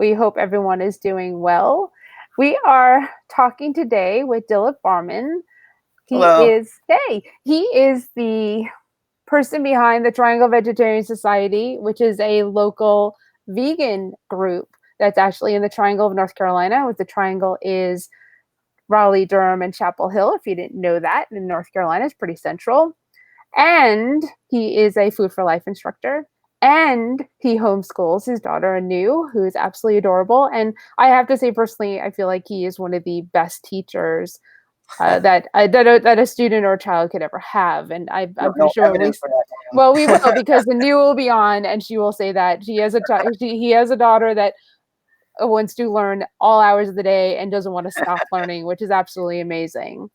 We hope everyone is doing well. We are talking today with Dilip Barman. Hello. He is the person behind the Triangle Vegetarian Society, which is a local vegan group that's actually in the Triangle of North Carolina. With the Triangle is Raleigh, Durham, and Chapel Hill. If you didn't know that, in North Carolina, it's pretty central. And he is a Food for Life instructor. And he homeschools his daughter Anu, who is absolutely adorable. And I have to say, personally, I feel like he is one of the best teachers that a student or a child could ever have. And I'm pretty No sure evidence for that. well, we will, because Anu will be on, and she will say that he has a daughter that wants to learn all hours of the day and doesn't want to stop learning, which is absolutely amazing.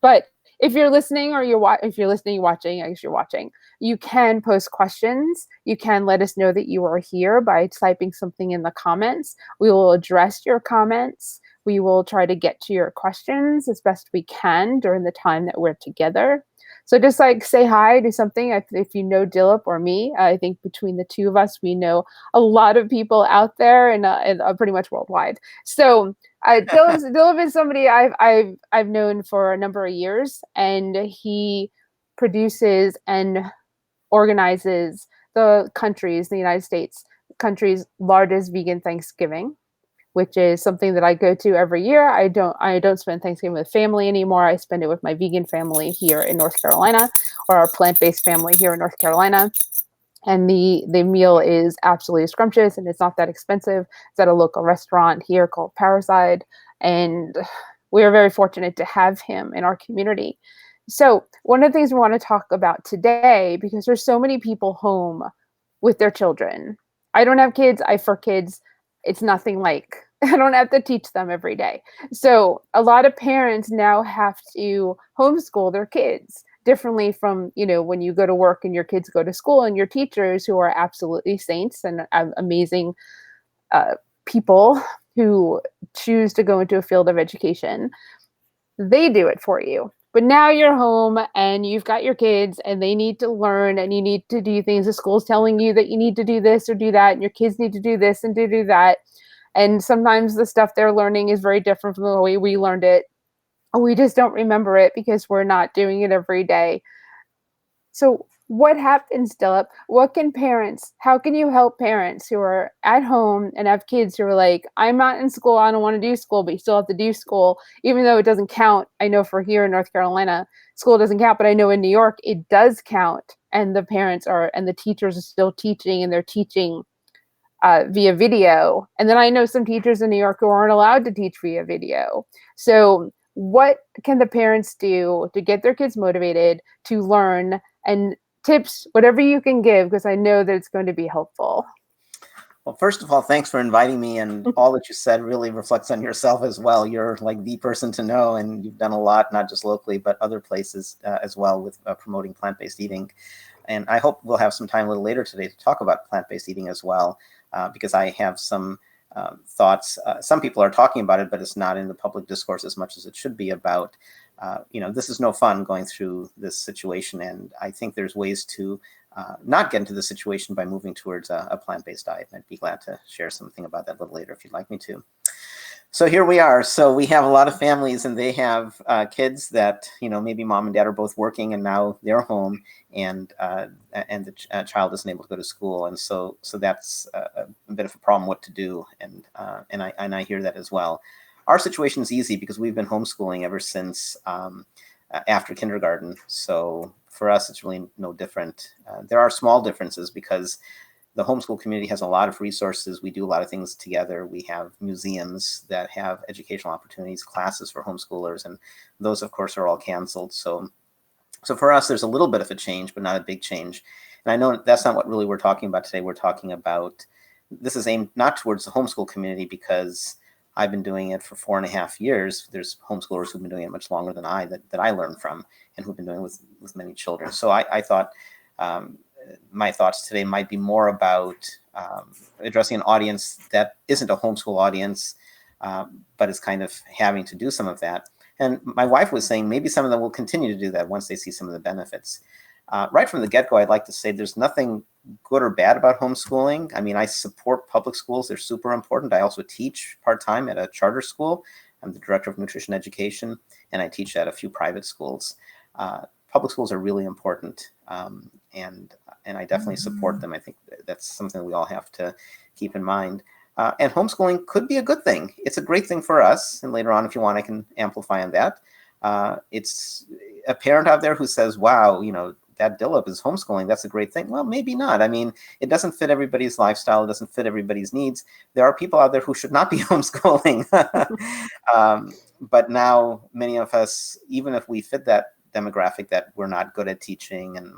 But if you're listening or if you're listening, watching, I guess you're watching, you can post questions. You can let us know that you are here by typing something in the comments. We will address your comments. We will try to get to your questions as best we can during the time that we're together. So just like say hi, do something. If you know Dilip or me, I think between the two of us, we know a lot of people out there and pretty much worldwide. So Dilip is somebody I've known for a number of years, and he produces and organizes the United States country's largest vegan Thanksgiving, which is something that I go to every year. I don't spend Thanksgiving with family anymore. I spend it with my vegan family here in North Carolina, or our plant-based family here in North Carolina. And the meal is absolutely scrumptious, and it's not that expensive. It's at a local restaurant here called Paraside, and we are very fortunate to have him in our community. So one of the things we want to talk about today, because there's so many people home with their children. I don't have kids. For kids, it's nothing like I don't have to teach them every day. So a lot of parents now have to homeschool their kids differently from, when you go to work and your kids go to school, and your teachers, who are absolutely saints and amazing people who choose to go into a field of education, they do it for you. But now you're home and you've got your kids and they need to learn, and you need to do things. The school's telling you that you need to do this or do that, and your kids need to do this and do that. And sometimes the stuff they're learning is very different from the way we learned it. We just don't remember it because we're not doing it every day. So what happens, Dilip? How can you help parents who are at home and have kids who are like, I'm not in school, I don't want to do school, but you still have to do school, even though it doesn't count. I know for here in North Carolina, school doesn't count, but I know in New York, it does count. And the teachers are still teaching, and they're teaching via video. And then I know some teachers in New York who aren't allowed to teach via video. So what can the parents do to get their kids motivated to learn, and tips, whatever you can give, because I know that it's going to be helpful. Well, first of all, thanks for inviting me, and all that you said really reflects on yourself as well. You're like the person to know, and you've done a lot, not just locally, but other places as well, with promoting plant-based eating. And I hope we'll have some time a little later today to talk about plant-based eating as well, because I have some thoughts. Some people are talking about it, but it's not in the public discourse as much as it should be about, this is no fun going through this situation. And I think there's ways to not get into the situation by moving towards a plant-based diet. And I'd be glad to share something about that a little later if you'd like me to. So here we are. So we have a lot of families, and they have kids that, maybe mom and dad are both working, and now they're home, and the child isn't able to go to school. And so that's a bit of a problem what to do. And I hear that as well. Our situation is easy because we've been homeschooling ever since after kindergarten. So for us, it's really no different. There are small differences because the homeschool community has a lot of resources. We do a lot of things together. We have museums that have educational opportunities, classes for homeschoolers, and those, of course, are all canceled. So for us, there's a little bit of a change, but not a big change. And I know that's not what really we're talking about today. We're talking about, this is aimed not towards the homeschool community, because I've been doing it for 4.5 years. There's homeschoolers who've been doing it much longer than I, that I learned from, and who've been doing it with many children. So I thought my thoughts today might be more about addressing an audience that isn't a homeschool audience, but is kind of having to do some of that. And my wife was saying maybe some of them will continue to do that once they see some of the benefits. Right from the get-go, I'd like to say there's nothing good or bad about homeschooling. I mean, I support public schools. They're super important. I also teach part-time at a charter school. I'm the director of nutrition education, and I teach at a few private schools. Public schools are really important, and I definitely support them. I think that's something we all have to keep in mind. And homeschooling could be a good thing. It's a great thing for us, and later on, if you want, I can amplify on that. It's a parent out there who says, wow, that Dilip is homeschooling, that's a great thing. Well, maybe not. I mean, it doesn't fit everybody's lifestyle. It doesn't fit everybody's needs. There are people out there who should not be homeschooling. But now many of us, even if we fit that demographic, that we're not good at teaching, and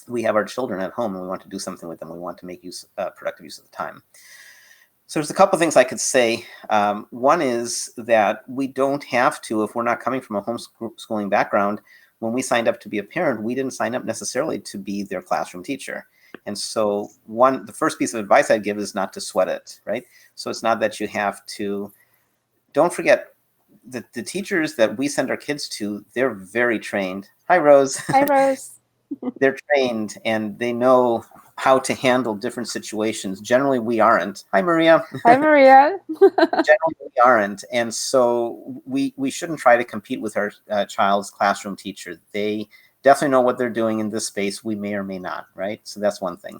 we have our children at home and we want to do something with them, we want to make productive use of the time. So there's a couple of things I could say. One is that we don't have to, if we're not coming from a homeschooling background, when we signed up to be a parent, we didn't sign up necessarily to be their classroom teacher. And so the first piece of advice I'd give is not to sweat it, right? So it's not that you have to, don't forget that the teachers that we send our kids to, they're very trained. Hi, Rose. Hi, Rose. They're trained and they know how to handle different situations. Generally, we aren't. Hi, Maria. Hi, Maria. Generally, we aren't. And so we shouldn't try to compete with our child's classroom teacher. They definitely know what they're doing in this space. We may or may not, right? So that's one thing.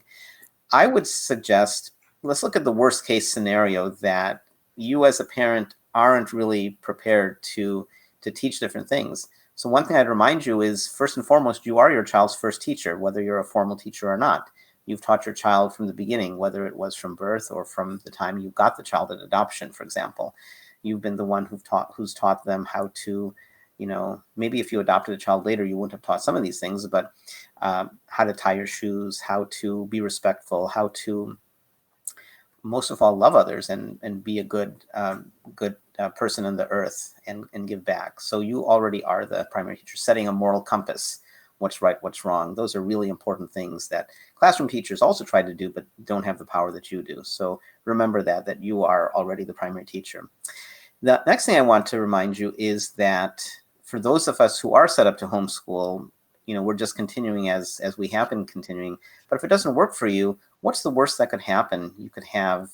I would suggest, let's look at the worst case scenario, that you as a parent aren't really prepared to teach different things. So one thing I'd remind you is, first and foremost, you are your child's first teacher, whether you're a formal teacher or not. You've taught your child from the beginning, whether it was from birth or from the time you got the child at adoption, for example. You've been the one who's taught them how to, maybe if you adopted a child later, you wouldn't have taught some of these things, but how to tie your shoes, how to be respectful, how to, most of all, love others and be a good person on the earth and give back. So you already are the primary teacher, setting a moral compass. What's right, what's wrong. Those are really important things that classroom teachers also try to do, but don't have the power that you do. So remember that you are already the primary teacher. The next thing I want to remind you is that for those of us who are set up to homeschool, we're just continuing as we have been continuing. But if it doesn't work for you, what's the worst that could happen? You could have,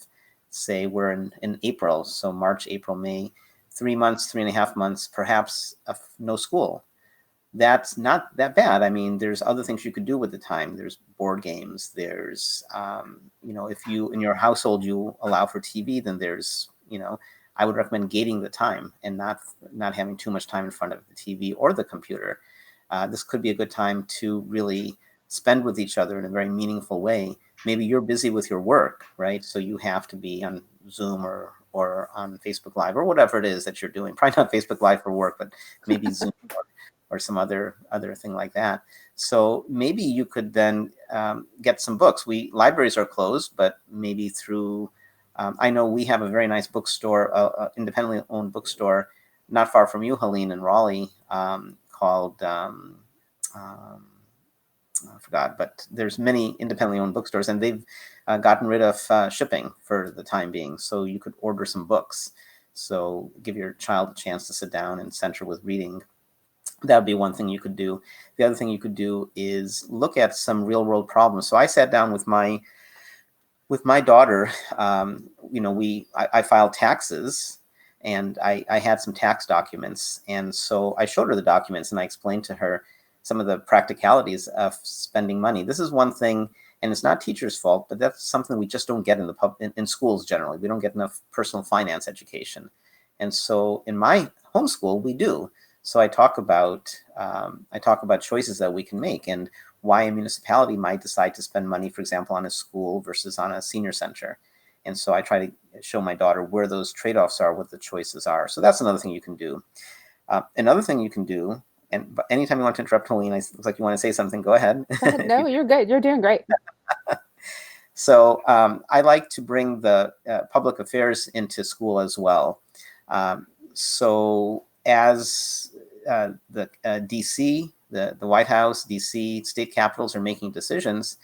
say, we're in April, so March, April, May, 3 months, 3.5 months, perhaps no school. That's not that bad. I mean, there's other things you could do with the time. There's board games. There's, if you, in your household, you allow for TV, then there's, I would recommend gating the time and not having too much time in front of the TV or the computer. This could be a good time to really spend with each other in a very meaningful way. Maybe you're busy with your work, right? So you have to be on Zoom or on Facebook Live or whatever it is that you're doing. Probably not Facebook Live for work, but maybe Zoom or some other thing like that. So maybe you could then get some books. Libraries are closed, but maybe through, I know we have a very nice bookstore, independently owned bookstore, not far from you, Helene, in Raleigh, called, I forgot, but there's many independently owned bookstores, and they've gotten rid of shipping for the time being. So you could order some books. So give your child a chance to sit down and center with reading. That would be one thing you could do. The other thing you could do is look at some real world problems. So I sat down with my daughter. I filed taxes, and I had some tax documents. And so I showed her the documents and I explained to her some of the practicalities of spending money. This is one thing, and it's not teachers' fault, but that's something we just don't get in schools generally. We don't get enough personal finance education. And so in my homeschool, we do. So I talk about choices that we can make and why a municipality might decide to spend money, for example, on a school versus on a senior center. And so I try to show my daughter where those trade-offs are, what the choices are. So that's another thing you can do. Another thing you can do, and anytime you want to interrupt, Helene, it looks like you want to say something, go ahead. No, you're good. You're doing great. So I like to bring the public affairs into school as well. So as the DC, the White House, DC, state capitals are making decisions,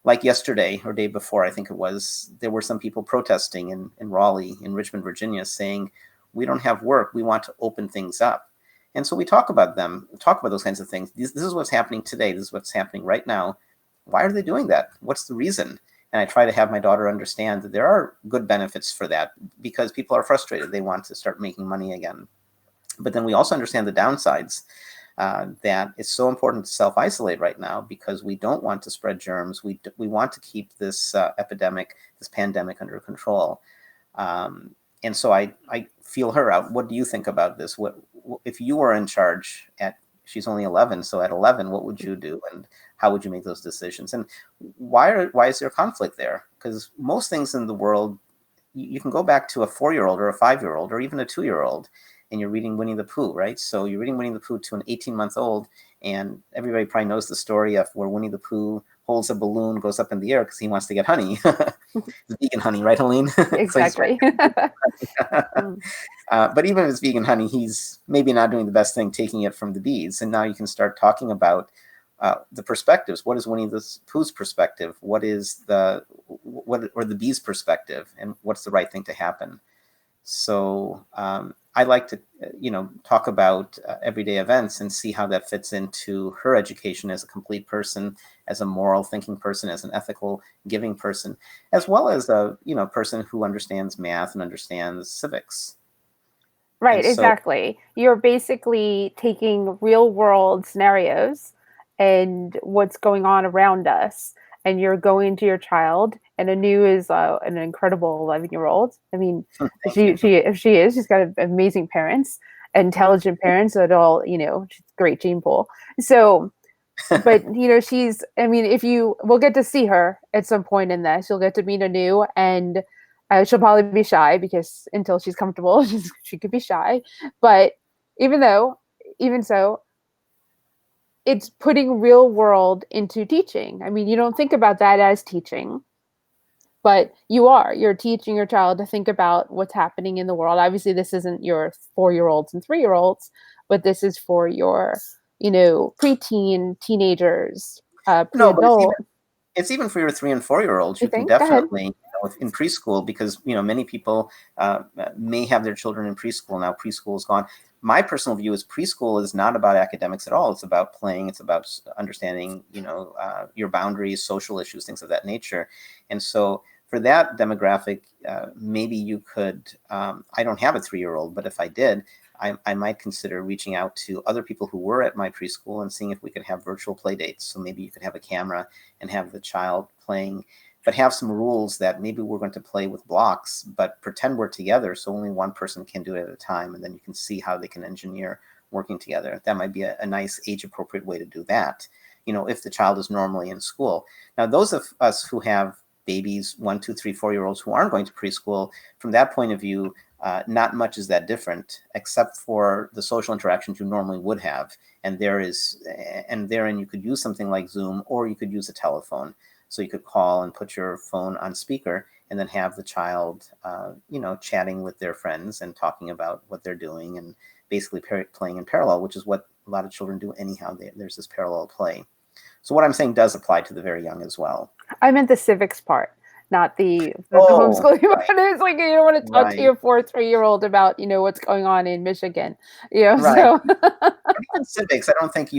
like yesterday or day before, I think it was, there were some people protesting in Raleigh, in Richmond, Virginia, saying, we don't have work, we want to open things up. And so we talk about those kinds of things. This is what's happening today. This is what's happening right now. Why are they doing that? What's the reason? And I try to have my daughter understand that there are good benefits for that, because people are frustrated. They want to start making money again. But then we also understand the downsides, that it's so important to self-isolate right now because we don't want to spread germs. We want to keep this this pandemic under control. And so I feel her out. What do you think about this? What if you were in charge she's only 11, so at 11, what would you do, and how would you make those decisions? And why is there conflict there? Because most things in the world, you can go back to a 4-year-old or a 5-year-old or even a 2-year-old, and you're reading Winnie the Pooh, right? So you're reading Winnie the Pooh to an 18-month-old, and everybody probably knows the story of where Winnie the Pooh holds a balloon, goes up in the air because he wants to get honey. It's vegan honey, right, Helene? Exactly. But even if it's vegan honey, he's maybe not doing the best thing taking it from the bees. And now you can start talking about the perspectives. What is Winnie the Pooh's perspective? What is the bee's perspective? And what's the right thing to happen? So I like to, talk about everyday events and see how that fits into her education as a complete person, as a moral thinking person, as an ethical giving person, as well as a person who understands math and understands civics. Right, exactly. You're basically taking real world scenarios and what's going on around us, and you're going to your child. And Anu is an incredible 11-year-old. I mean, she's got amazing parents, intelligent parents that all, she's a great gene pool. So, but she's, I mean, we'll get to see her at some point in this. You'll get to meet Anu, and she'll probably be shy because until she's comfortable, she could be shy. But even so, it's putting real world into teaching. I mean, you don't think about that as teaching, but you're teaching your child to think about what's happening in the world. Obviously, this isn't your 4-year-olds and 3-year-olds, but this is for your, preteen, teenagers, pre-adult. It's even for your 3 and 4-year-olds. You can Go ahead. definitely, in preschool, because many people may have their children in preschool now. Preschool is gone. My personal view is preschool is not about academics at all. It's about playing. It's about understanding, your boundaries, social issues, things of that nature. And so for that demographic, maybe you could. I don't have a 3-year-old, but if I did, I might consider reaching out to other people who were at my preschool and seeing if we could have virtual play dates. So maybe you could have a camera and have the child playing, but have some rules that maybe we're going to play with blocks, but pretend we're together so only one person can do it at a time. And then you can see how they can engineer working together. That might be a nice age-appropriate way to do that, if the child is normally in school. Now, those of us who have babies, 1, 2, 3, 4-year-olds who aren't going to preschool, from that point of view, not much is that different, except for the social interactions you normally would have. And therein you could use something like Zoom, or you could use a telephone. So you could call and put your phone on speaker and then have the child, chatting with their friends and talking about what they're doing and basically playing in parallel, which is what a lot of children do anyhow. There's this parallel play. So what I'm saying does apply to the very young as well. I meant the civics part, not the homeschooling part. It's like you don't want to talk to your 3-year-old about what's going on in Michigan. So even civics, I don't think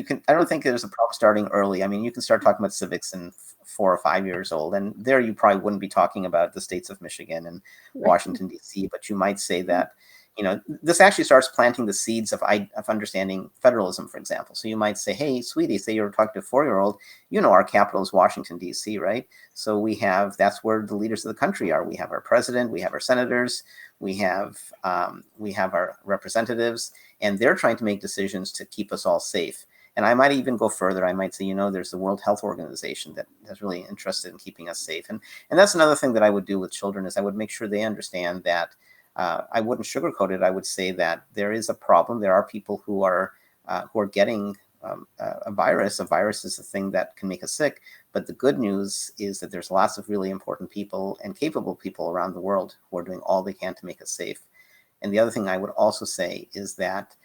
there's a problem starting early. I mean, you can start talking about civics in 4 or 5 years old, and there you probably wouldn't be talking about the states of Michigan and Washington D.C., but you might say that this actually starts planting the seeds of understanding federalism, for example. So you might say, hey, sweetie, say you're talking to a 4-year-old, our capital is Washington, D.C., right? So that's where the leaders of the country are. We have our president, we have our senators, we have our representatives, and they're trying to make decisions to keep us all safe. And I might even go further. I might say, there's the World Health Organization that's really interested in keeping us safe. And that's another thing that I would do with children is I would make sure they understand that I wouldn't sugarcoat it. I would say that there is a problem. There are people who are getting a virus. A virus is a thing that can make us sick. But the good news is that there's lots of really important people and capable people around the world who are doing all they can to make us safe. And the other thing I would also say is that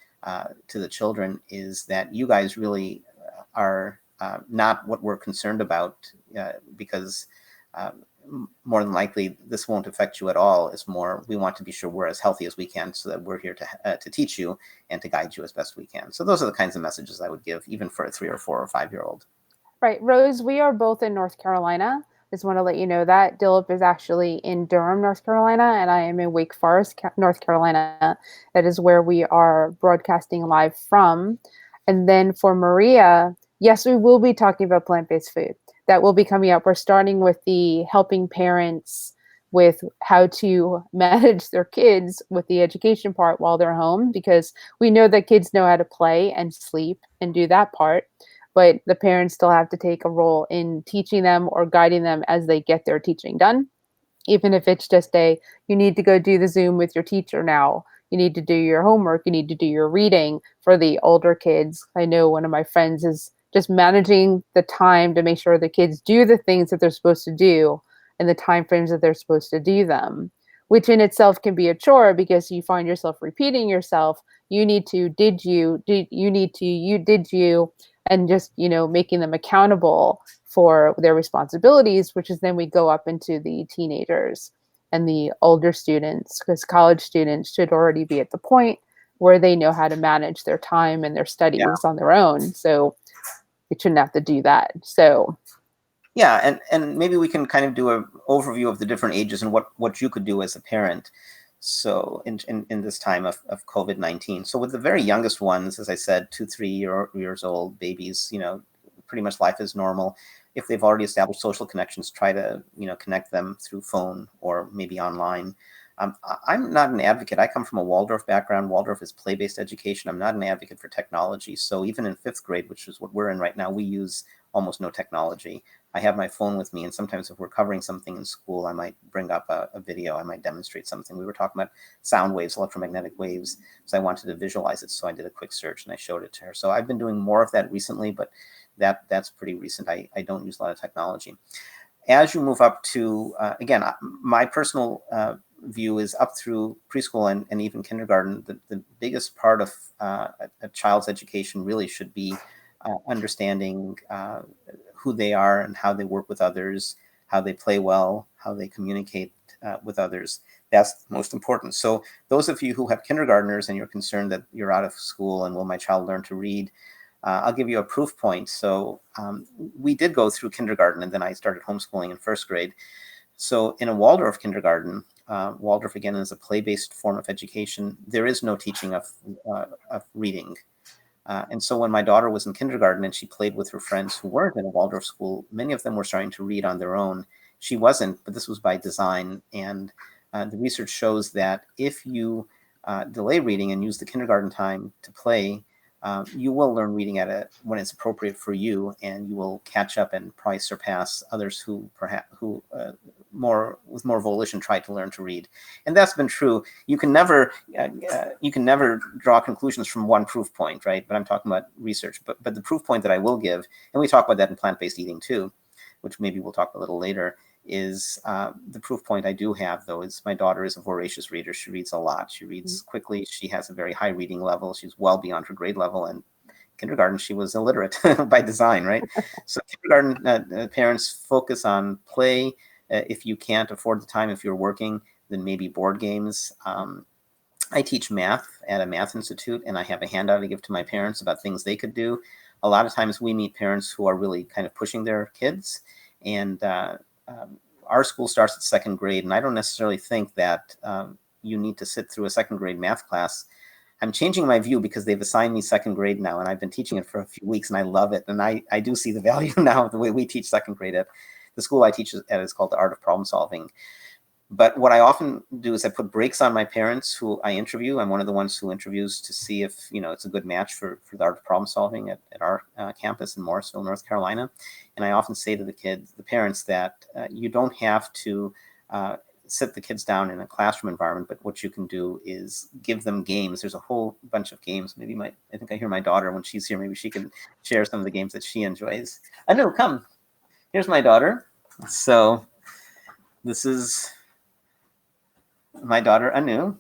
to the children is that you guys really are not what we're concerned about because more than likely this won't affect you at all. It's more, we want to be sure we're as healthy as we can, so that we're here to teach you and to guide you as best we can. So those are the kinds of messages I would give, even for a 3 or 4 or 5-year-old. Right. Rose, we are both in North Carolina. Just want to let you know that. Dilip is actually in Durham, North Carolina, and I am in Wake Forest, North Carolina. That is where we are broadcasting live from. And then for Maria, yes, we will be talking about plant-based food. That will be coming up. We're starting with the helping parents with how to manage their kids with the education part while they're home, because we know that kids know how to play and sleep and do that part, but the parents still have to take a role in teaching them or guiding them as they get their teaching done. Even if it's just you need to go do the Zoom with your teacher now. You need to do your homework. You need to do your reading. For the older kids, I know one of my friends is just managing the time to make sure the kids do the things that they're supposed to do and the time frames that they're supposed to do them, which in itself can be a chore because you find yourself repeating yourself. You need to, you need to, you did you, and just, making them accountable for their responsibilities, which is then we go up into the teenagers and the older students, because college students should already be at the point where they know how to manage their time and their studies on their own. So they shouldn't have to do that. So yeah, and maybe we can kind of do an overview of the different ages and what you could do as a parent. So in this time of COVID-19. So with the very youngest ones, as I said, 2-3 years old babies, pretty much life is normal. If they've already established social connections, try to, connect them through phone or maybe online. I'm not an advocate. I come from a Waldorf background. Waldorf is play-based education. I'm not an advocate for technology. So even in 5th grade, which is what we're in right now, we use almost no technology. I have my phone with me, and sometimes if we're covering something in school, I might bring up a video. I might demonstrate something. We were talking about sound waves, electromagnetic waves, so I wanted to visualize it. So I did a quick search and I showed it to her. So I've been doing more of that recently, but that's pretty recent. I don't use a lot of technology. As you move up to, again, my personal view is up through preschool and even kindergarten. The biggest part of a child's education really should be understanding who they are and how they work with others, how they play well, how they communicate with others. That's most important. So those of you who have kindergartners and you're concerned that you're out of school and will my child learn to read, I'll give you a proof point. So we did go through kindergarten, and then I started homeschooling in 1st grade. So in a Waldorf kindergarten, Waldorf again is a play-based form of education. There is no teaching of reading. And so when my daughter was in kindergarten and she played with her friends who weren't in a Waldorf school, many of them were starting to read on their own. She wasn't, but this was by design. And the research shows that if you delay reading and use the kindergarten time to play, you will learn reading when it's appropriate for you, and you will catch up and probably surpass others who with more volition try to learn to read. And that's been true. You can never draw conclusions from one proof point, right? But I'm talking about research. But the proof point that I will give, and we talk about that in plant-based eating too, which maybe we'll talk a little later, is the proof point I do have, though, is my daughter is a voracious reader. She reads a lot. She reads quickly. She has a very high reading level. She's well beyond her grade level. And kindergarten, she was illiterate by design, right? So kindergarten parents focus on play. If you can't afford the time, if you're working, then maybe board games. I teach math at a math institute, and I have a handout I give to my parents about things they could do. A lot of times we meet parents who are really kind of pushing their kids, and our school starts at 2nd grade, and I don't necessarily think that you need to sit through a 2nd grade math class. I'm changing my view because they've assigned me 2nd grade now, and I've been teaching it for a few weeks, and I love it. And I do see the value now of the way we teach 2nd grade at the school I teach at. Is called the Art of Problem Solving. But what I often do is I put breaks on my parents who I interview. I'm one of the ones who interviews to see if it's a good match for the Art of Problem Solving at our campus in Morrisville, North Carolina. And I often say to the parents, that you don't have to sit the kids down in a classroom environment, but what you can do is give them games. There's a whole bunch of games. Maybe I think I hear my daughter when she's here. Maybe she can share some of the games that she enjoys. Anu, come. Here's my daughter. So this is my daughter, Anu.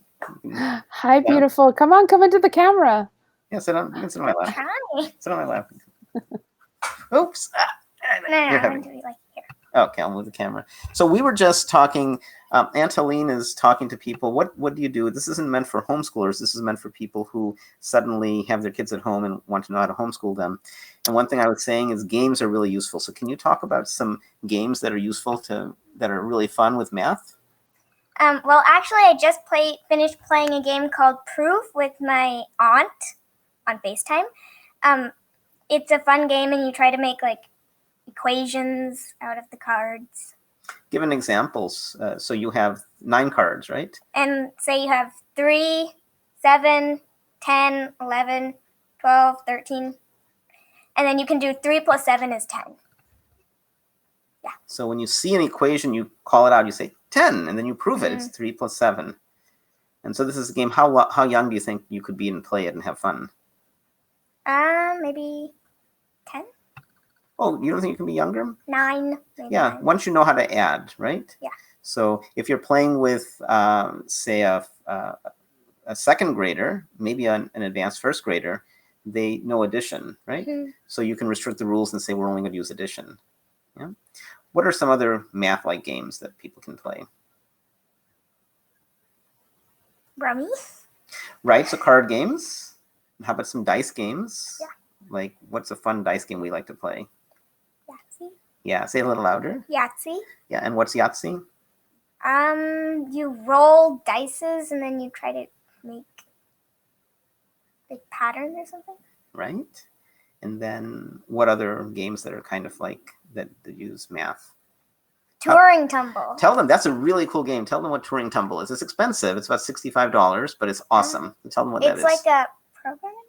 Hi, beautiful. Come into the camera. Yeah, sit on my lap. Hi. Sit on my lap. Oops. No, I'm doing like here. Okay, I'll move the camera. So we were just talking, Angeline is talking to people. What do you do? This isn't meant for homeschoolers. This is meant for people who suddenly have their kids at home and want to know how to homeschool them. And one thing I was saying is games are really useful. So can you talk about some games that are useful that are really fun with math? Well, actually, I just finished playing a game called Proof with my aunt on FaceTime. It's a fun game, and you try to make like equations out of the cards. Give an examples. So you have 9 cards, right? And say you have 3, 7, 10, 11, 12, 13. And then you can do 3 plus 7 is 10. Yeah. So when you see an equation, you call it out. You say 10, and then you prove it. It's 3 plus 7. And so this is a game. How young do you think you could be and play it and have fun? Maybe 10. Oh, you don't think you can be younger? 9. Maybe Yeah, 9. once you know how to add, right? Yeah. So if you're playing with, say, a second grader, maybe an advanced first grader, they know addition, right? So you can restrict the rules and say we're only going to use addition. Yeah. What are some other math-like games that people can play? Rummy. Right. So card games. How about some dice games? Yeah. Like, what's a fun dice game we like to play? Yahtzee. Yeah. Say a little louder. Yahtzee. Yeah. And what's Yahtzee? You roll dices and then you try to make like patterns or something. Right. And then what other games that are kind of like that use math? Turing Tumble. Tell them that's a really cool game. Tell them what Turing Tumble is. It's expensive. It's about $65, but it's awesome. Tell them what that is. It's like a programming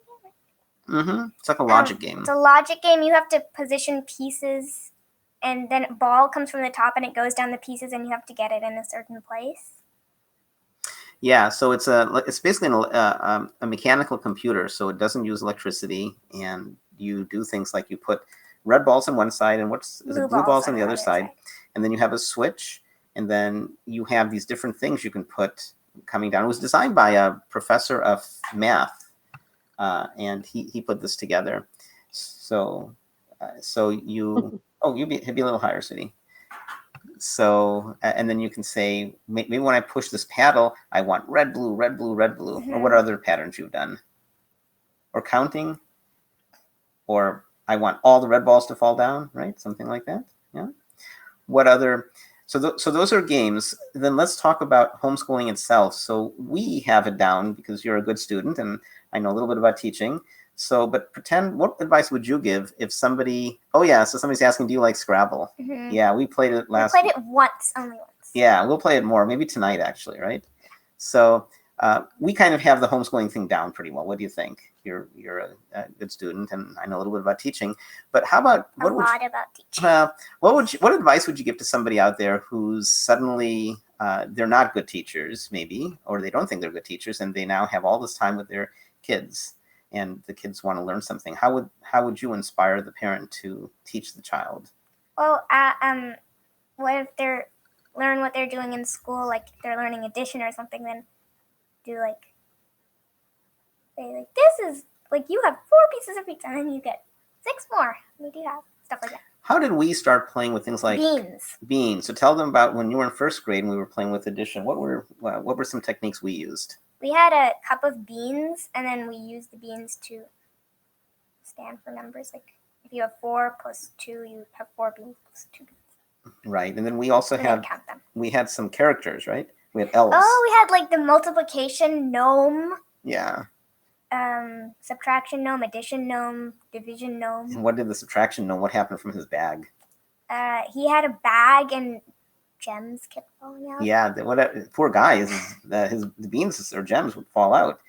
game. It's like a logic game. It's a logic game. You have to position pieces, and then a ball comes from the top and it goes down the pieces, and you have to get it in a certain place. Yeah, so it's basically a mechanical computer, so it doesn't use electricity, and you do things like you put red balls on one side and blue balls on the other side, and then you have a switch, and then you have these different things you can put coming down. It was designed by a professor of math, and he put this together. So you he'd be a little higher, City. So, and then you can say, maybe when I push this paddle, I want red, blue, red, blue, red, blue. Or what other patterns you've done? Or counting? Or I want all the red balls to fall down, right? Something like that. Yeah. What other? So those are games. Then let's talk about homeschooling itself. So we have it down because you're a good student, and I know a little bit about teaching. So, but pretend, what advice would you give if somebody, so somebody's asking, do you like Scrabble? Yeah, we played it only once. Yeah, we'll play it more, maybe tonight actually, right? So we kind of have the homeschooling thing down pretty well. What do you think? You're a good student, and I know a little bit about teaching, but how about, what advice would you give to somebody out there who's suddenly, they're not good teachers maybe, or they don't think they're good teachers, and they now have all this time with their kids, and the kids want to learn something? How would you inspire the parent to teach the child? Well, what if they're learn what they're doing in school, like if they're learning addition or something, then do this is like you have 4 pieces of pizza and then you get 6 more. We do have stuff like that. How did we start playing with things like beans? So tell them about when you were in first grade and we were playing with addition. What were some techniques we used? We had a cup of beans, and then we used the beans to stand for numbers. Like if you have 4 plus 2, you have 4 beans plus 2 beans. Right, and then we also had some characters, right? We had elves. Oh, we had like the multiplication gnome. Yeah. Subtraction gnome, addition gnome, division gnome. And what did the subtraction gnome? What happened from his bag? He had a bag and gems kept falling out. Yeah, poor guy. The beans or gems would fall out.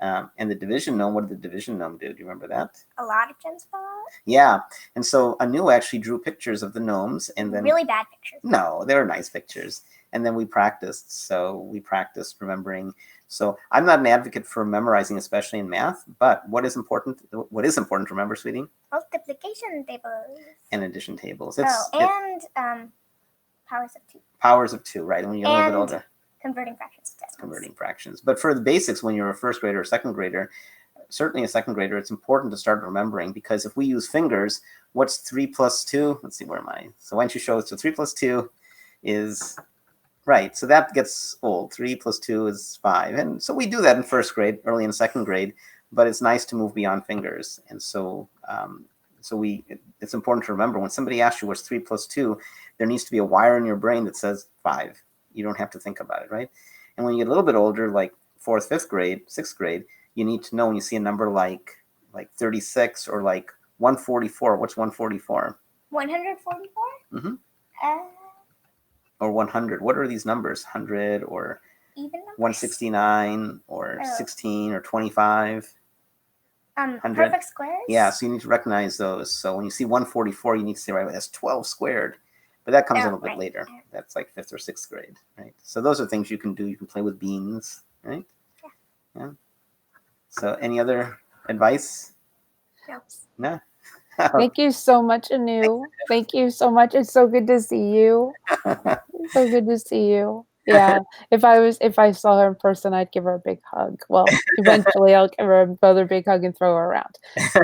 And the division gnome, what did the division gnome do? Do you remember that? A lot of gems fell out. Yeah, and so Anu actually drew pictures of the gnomes, and then really bad pictures. No, they were nice pictures. And then we practiced. So we practiced remembering. So I'm not an advocate for memorizing, especially in math. But what is important to remember, sweetie? Multiplication tables and addition tables. Powers of 2. Powers of 2, right? When you're a little bit older. Converting fractions to decimals. Converting fractions. But for the basics, when you're a first grader or second grader, certainly a second grader, it's important to start remembering, because if we use fingers, what's 3 plus 2? Let's see, where am I? So why don't you show us? So 3 plus 2 is, right, so that gets old. 3 plus 2 is 5. And so we do that in first grade, early in second grade, but it's nice to move beyond fingers. And so it's important to remember when somebody asks you what's 3 plus 2, there needs to be a wire in your brain that says 5. You don't have to think about it, right? And when you get a little bit older, like 4th, 5th grade, 6th grade, you need to know when you see a number like 36 or like 144. What's 144? 144? Mm-hmm. Or 100. What are these numbers? 100 or Even numbers? 169 or 16 or 25? Perfect squares? Yeah, so you need to recognize those. So when you see 144, you need to say, right, that's 12 squared. But that comes a little bit later. That's like 5th or 6th grade, right? So those are things you can do. You can play with beans, right? Yeah. So any other advice? No? Thank you so much, Anu. Thank you so much. It's so good to see you. So good to see you. Yeah. If I saw her in person, I'd give her a big hug. Well, eventually I'll give her another big hug and throw her around.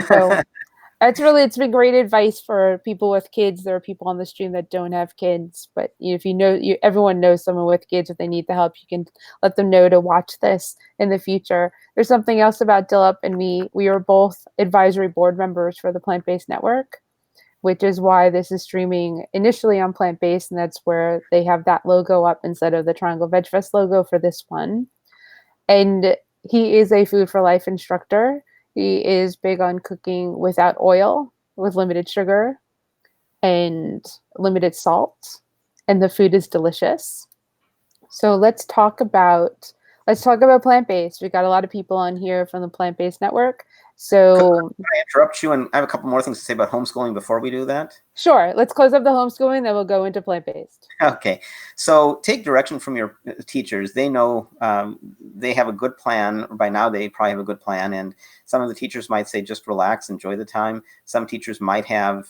So it's been great advice for people with kids. There are people on the stream that don't have kids, but if everyone knows someone with kids, if they need the help, you can let them know to watch this in the future. There's something else about Dilip and me. We are both advisory board members for the Plant-Based Network, which is why this is streaming initially on Plant-Based, and that's where they have that logo up instead of the Triangle Veg Fest logo for this one. And he is a Food for Life instructor. He is big on cooking without oil, with limited sugar and limited salt, and the food is delicious. So let's talk about plant-based. We've got a lot of people on here from the Plant-Based Network. So can I interrupt you? And I have a couple more things to say about homeschooling before we do that. Sure. Let's close up the homeschooling, then we'll go into plant-based. Okay. So take direction from your teachers. They know they have a good plan. By now, they probably have a good plan. And some of the teachers might say, just relax, enjoy the time. Some teachers might have,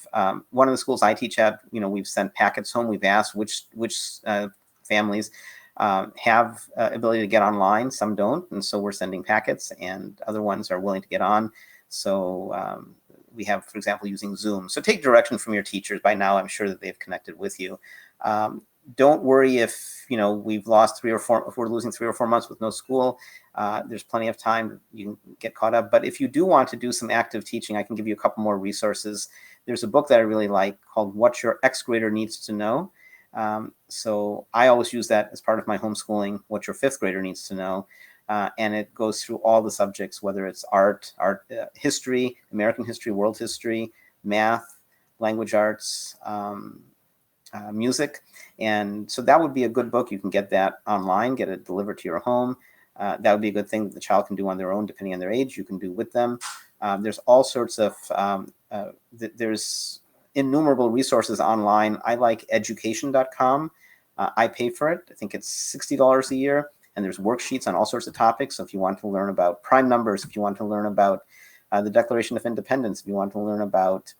one of the schools I teach at, we've sent packets home. We've asked which families have ability to get online. Some don't. And so we're sending packets, and other ones are willing to get on. So we have, for example, using Zoom. So take direction from your teachers. By now, I'm sure that they've connected with you. Don't worry if we've lost 3 or 4. If we're losing 3 or 4 months with no school, there's plenty of time. You can get caught up. But if you do want to do some active teaching, I can give you a couple more resources. There's a book that I really like called "What Your X Grader Needs to Know." So I always use that as part of my homeschooling. What your 5th grader needs to know. And it goes through all the subjects, whether it's art, history, American history, world history, math, language arts, music. And so that would be a good book. You can get that online, get it delivered to your home. That would be a good thing that the child can do on their own, depending on their age. You can do with them. There's all sorts of, there's innumerable resources online. I like education.com. I pay for it. I think it's $60 a year. And there's worksheets on all sorts of topics. So if you want to learn about prime numbers, if you want to learn about the Declaration of Independence, if you want to learn about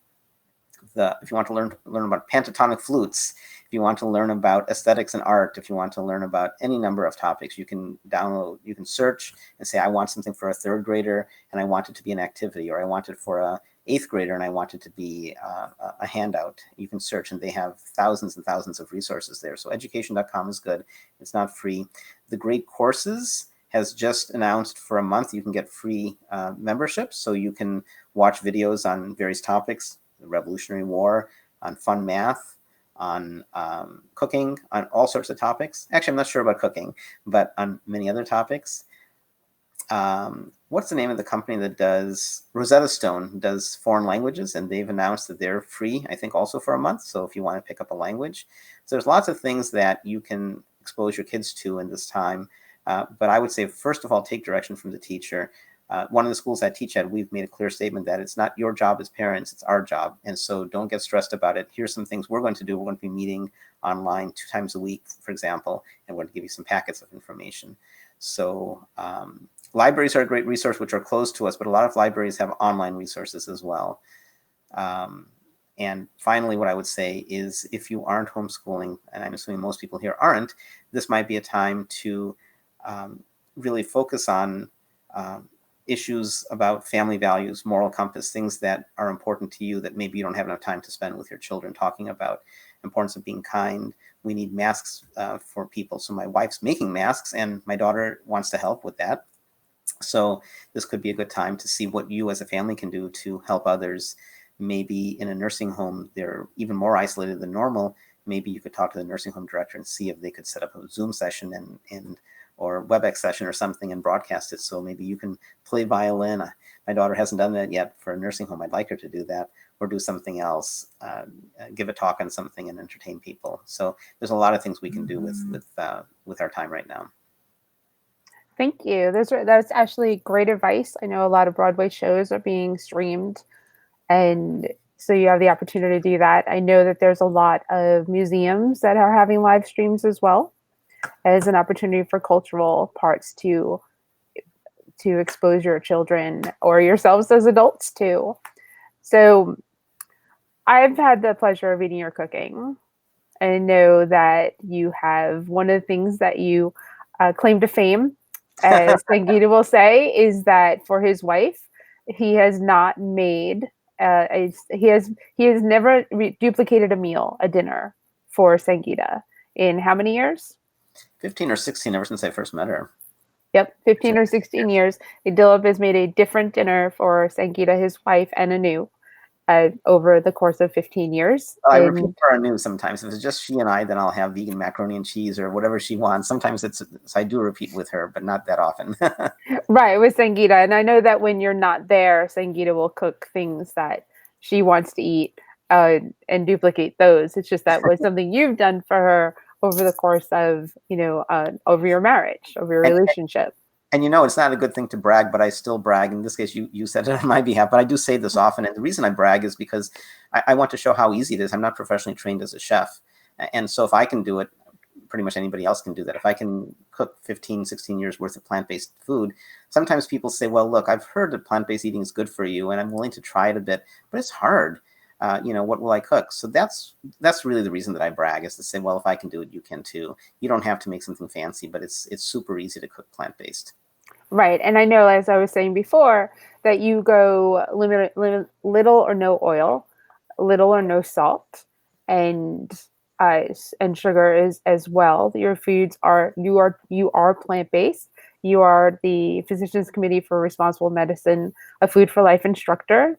learn about pentatonic flutes, if you want to learn about aesthetics and art, if you want to learn about any number of topics, you can download, you can search and say, I want something for a 3rd grader and I want it to be an activity, or I want it for a 8th grader and I want it to be a handout. You can search, and they have thousands and thousands of resources there. So education.com is good. It's not free. The Great Courses has just announced for a month you can get free memberships. So you can watch videos on various topics, the Revolutionary War, on fun math, on cooking, on all sorts of topics. Actually, I'm not sure about cooking, but on many other topics. What's the name of the company that does, Rosetta Stone does foreign languages, and they've announced that they're free, I think also for a month. So if you want to pick up a language, so there's lots of things that you can expose your kids to in this time. But I would say, first of all, take direction from the teacher. One of the schools I teach at, we've made a clear statement that it's not your job as parents, it's our job. And so don't get stressed about it. Here's some things we're going to do. We're going to be meeting online 2 times a week, for example, and we're going to give you some packets of information. So libraries are a great resource, which are close to us, but a lot of libraries have online resources as well. And finally, what I would say is, if you aren't homeschooling, and I'm assuming most people here aren't, this might be a time to really focus on issues about family values, moral compass, things that are important to you that maybe you don't have enough time to spend with your children, talking about importance of being kind. We need masks for people. So my wife's making masks and my daughter wants to help with that. So this could be a good time to see what you as a family can do to help others. Maybe in a nursing home, they're even more isolated than normal. Maybe you could talk to the nursing home director and see if they could set up a Zoom session and or WebEx session or something and broadcast it. So maybe you can play violin. My daughter hasn't done that yet for a nursing home. I'd like her to do that, or do something else, give a talk on something and entertain people. So there's a lot of things we can do with our time right now. Thank you. That's actually great advice. I know a lot of Broadway shows are being streamed, and so you have the opportunity to do that. I know that there's a lot of museums that are having live streams as well as an opportunity for cultural parts to expose your children or yourselves as adults too. So I've had the pleasure of eating your cooking. I know that you have one of the things that you claim to fame, as Sangeeta will say, is that for his wife, he has not made he has never duplicated a dinner for Sangeeta in how many years? 15 or 16 ever since I first met her. Yep, 15 or 16 years. Dilip has made a different dinner for Sangeeta, his wife, and Anu over the course of 15 years. I repeat for Anu sometimes. If it's just she and I, then I'll have vegan macaroni and cheese or whatever she wants. Sometimes I do repeat with her, but not that often. Right, with Sangeeta. And I know that when you're not there, Sangeeta will cook things that she wants to eat and duplicate those. It's just that was something you've done for her over the course of, over your marriage, over your relationship. And it's not a good thing to brag, but I still brag. In this case, you said it on my behalf, but I do say this often. And the reason I brag is because I want to show how easy it is. I'm not professionally trained as a chef. And so if I can do it, pretty much anybody else can do that. If I can cook 15, 16 years worth of plant-based food, sometimes people say, well, look, I've heard that plant-based eating is good for you and I'm willing to try it a bit, but it's hard. What will I cook? So that's really the reason that I brag, is to say, well, if I can do it, you can too. You don't have to make something fancy, but it's super easy to cook plant-based. Right. And I know, as I was saying before, that you go little or no oil, little or no salt, and sugar is as well. Your foods you are plant-based. You are the Physicians Committee for Responsible Medicine, a Food for Life instructor.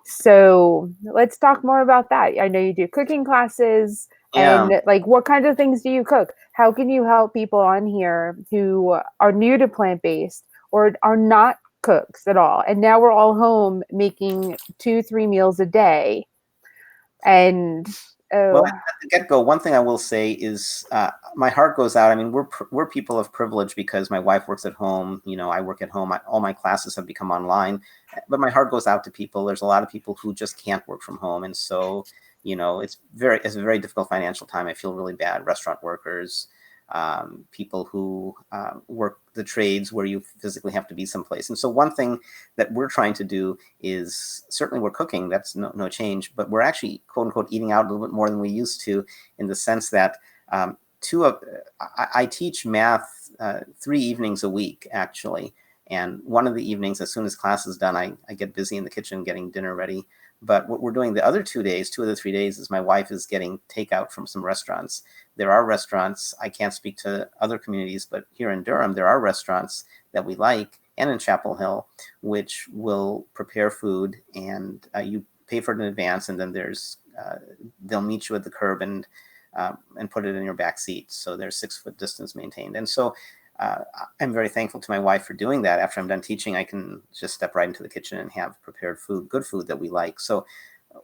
So let's talk more about that. I know you do cooking classes. Yeah. And what kinds of things do you cook? How can you help people on here who are new to plant-based or are not cooks at all? And now we're all home making 2-3 meals a day. And well, at the get-go, one thing I will say is my heart goes out. I mean, we're people of privilege because my wife works at home. I work at home. All my classes have become online. But my heart goes out to people. There's a lot of people who just can't work from home, and so it's a very difficult financial time. I feel really bad. Restaurant workers, people who work the trades where you physically have to be someplace. And so one thing that we're trying to do is, certainly we're cooking, that's no change, but we're actually, quote unquote, eating out a little bit more than we used to, in the sense that I teach math 3 evenings a week, actually. And one of the evenings, as soon as class is done, I get busy in the kitchen getting dinner ready. But what we're doing the other 2 days, 2 of the 3 days, is my wife is getting takeout from some restaurants. There are restaurants, I can't speak to other communities, but here in Durham, there are restaurants that we like, and in Chapel Hill, which will prepare food, and you pay for it in advance, and then they'll meet you at the curb and put it in your back seat. So there's 6-foot distance maintained. And so I'm very thankful to my wife for doing that. After I'm done teaching, I can just step right into the kitchen and have prepared food, good food that we like. So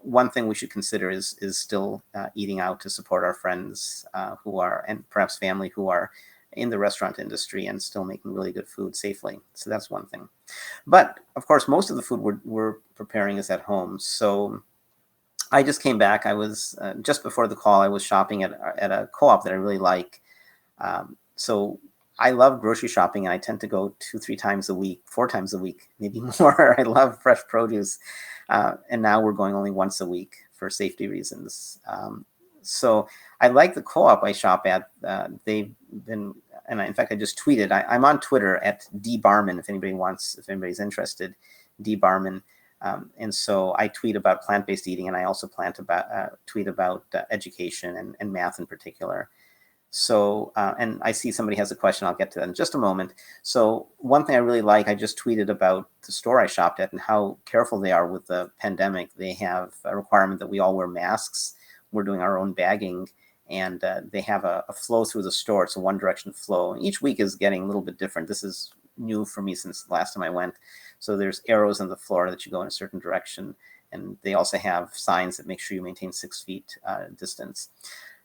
one thing we should consider is still eating out to support our friends who are, and perhaps family who are in the restaurant industry and still making really good food safely. So that's one thing. But of course, most of the food we're preparing is at home. So I just came back. I was just before the call, I was shopping at a co-op that I really like. So I love grocery shopping, and I tend to go 2-3 times a week, 4 times a week, maybe more. I love fresh produce. And now we're going only once a week for safety reasons. So I like the co-op I shop at. They've been, and in fact, I just tweeted. I'm on Twitter at dbarman if anybody's interested, dbarman. And so I tweet about plant-based eating, and I also tweet about education and math in particular. So, and I see somebody has a question. I'll get to that in just a moment. So one thing I really like, I just tweeted about the store I shopped at and how careful they are with the pandemic. They have a requirement that we all wear masks. We're doing our own bagging, and they have a flow through the store. It's a one direction flow. Each week is getting a little bit different. This is new for me since the last time I went. So there's arrows on the floor that you go in a certain direction. And they also have signs that make sure you maintain 6 feet distance.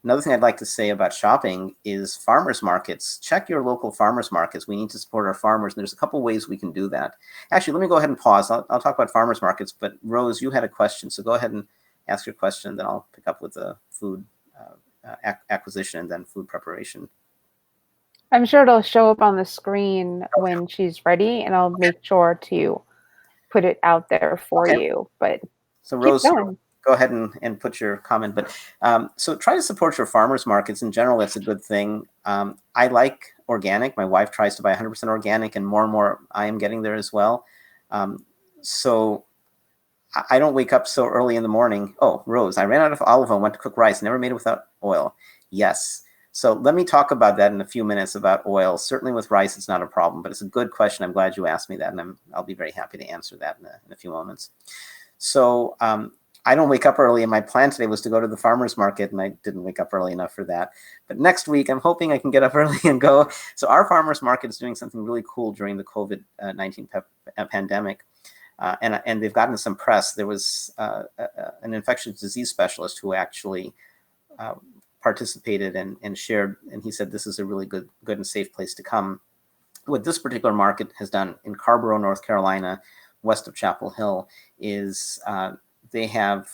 Another thing I'd like to say about shopping is farmers markets. Check your local farmers markets. We need to support our farmers, and there's a couple ways we can do that. Actually, let me go ahead and pause. I'll talk about farmers markets, but Rose, you had a question, so go ahead and ask your question, and then I'll pick up with the food acquisition and then food preparation. I'm sure it'll show up on the screen when she's ready, and I'll make sure to put it out there for you. But so Rose, go ahead and put your comment. But so try to support your farmers markets in general. That's a good thing. I like organic. My wife tries to buy 100% organic, and more I am getting there as well. So I don't wake up so early in the morning. Oh, Rose, I ran out of olive oil, went to cook rice, never made it without oil. Yes. So let me talk about that in a few minutes about oil. Certainly with rice, it's not a problem, but it's a good question. I'm glad you asked me that, and I'll be very happy to answer that in a few moments. So I don't wake up early, and my plan today was to go to the farmer's market, and I didn't wake up early enough for that. But next week, I'm hoping I can get up early and go. So our farmer's market is doing something really cool during the COVID-19 pandemic. And they've gotten some press. There was an infectious disease specialist who actually participated and shared, and he said this is a really good and safe place to come. What this particular market has done in Carborough, North Carolina, west of Chapel Hill, is they have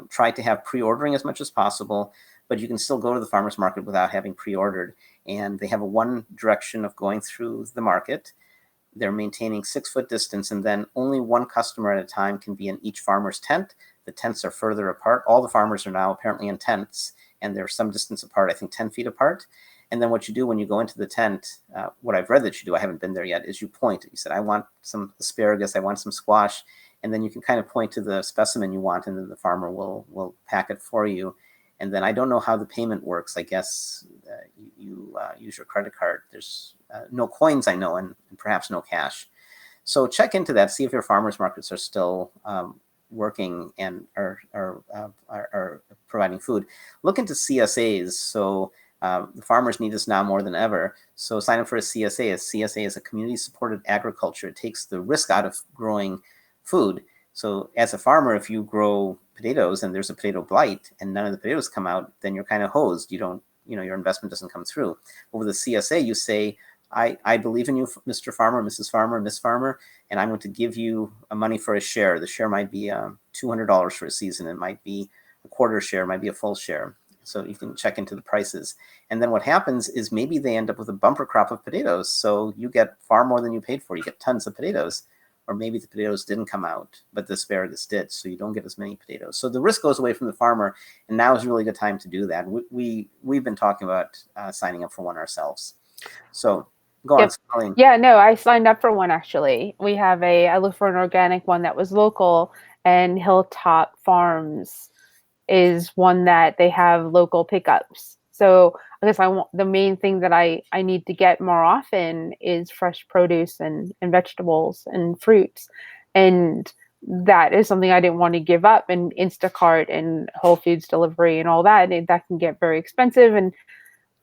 tried to have pre-ordering as much as possible, but you can still go to the farmer's market without having pre-ordered. And they have a one direction of going through the market. They're maintaining 6 foot distance, and then only one customer at a time can be in each farmer's tent. The tents are further apart. All the farmers are now apparently in tents, and they're some distance apart, I think 10 feet apart. And then what you do when you go into the tent, what I've read that you do, I haven't been there yet, is you point. You said, I want some asparagus, I want some squash, and then you can kind of point to the specimen you want, and then the farmer will pack it for you. And then I don't know how the payment works. I guess you use your credit card. There's no coins, I know, and perhaps no cash. So check into that. See if your farmers markets are still working and are providing food. Look into CSAs. So the farmers need us now more than ever. So sign up for a CSA. A CSA is a community-supported agriculture. It takes the risk out of growing food. So as a farmer, if you grow potatoes and there's a potato blight and none of the potatoes come out, then you're kind of hosed. Your investment doesn't come through. But with a CSA, you say, I believe in you, Mr. Farmer, Mrs. Farmer, Miss Farmer, and I'm going to give you money for a share. The share might be $200 for a season. It might be a quarter share, it might be a full share. So you can check into the prices. And then what happens is maybe they end up with a bumper crop of potatoes. So you get far more than you paid for. You get tons of potatoes. Or maybe the potatoes didn't come out, but the asparagus did. So you don't get as many potatoes. So the risk goes away from the farmer. And now is a really good time to do that. We've been talking about signing up for one ourselves. So go on, Colleen. Yeah, no, I signed up for one actually. I looked for an organic one that was local, and Hilltop Farms is one that they have local pickups. So I guess the main thing that I need to get more often is fresh produce and vegetables and fruits. And that is something I didn't want to give up. And Instacart and Whole Foods delivery and all that, that can get very expensive. And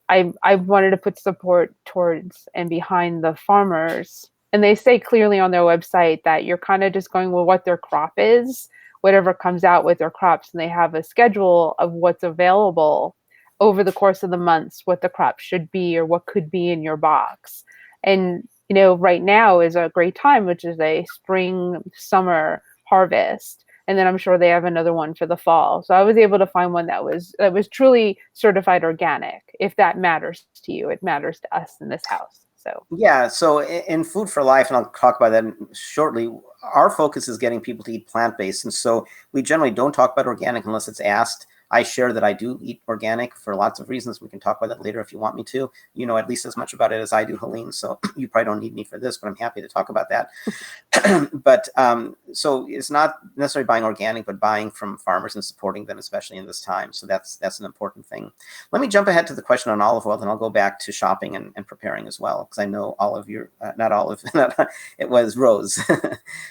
I wanted to put support towards and behind the farmers. And they say clearly on their website that you're kind of just going with what their crop is, whatever comes out with their crops. And they have a schedule of what's available over the course of the months, what the crop should be or what could be in your box. And, right now is a great time, which is a spring, summer harvest. And then I'm sure they have another one for the fall. So I was able to find one that was truly certified organic. If that matters to you, it matters to us in this house. So yeah. So in Food for Life, and I'll talk about that shortly, our focus is getting people to eat plant-based. And so we generally don't talk about organic unless it's asked. I share that I do eat organic for lots of reasons. We can talk about that later if you want me to. You know at least as much about it as I do, Helene, so you probably don't need me for this, but I'm happy to talk about that. But so it's not necessarily buying organic, but buying from farmers and supporting them, especially in this time. So that's an important thing. Let me jump ahead to the question on olive oil, then I'll go back to shopping and preparing as well, because I know all of your, not Olive, it was Rose.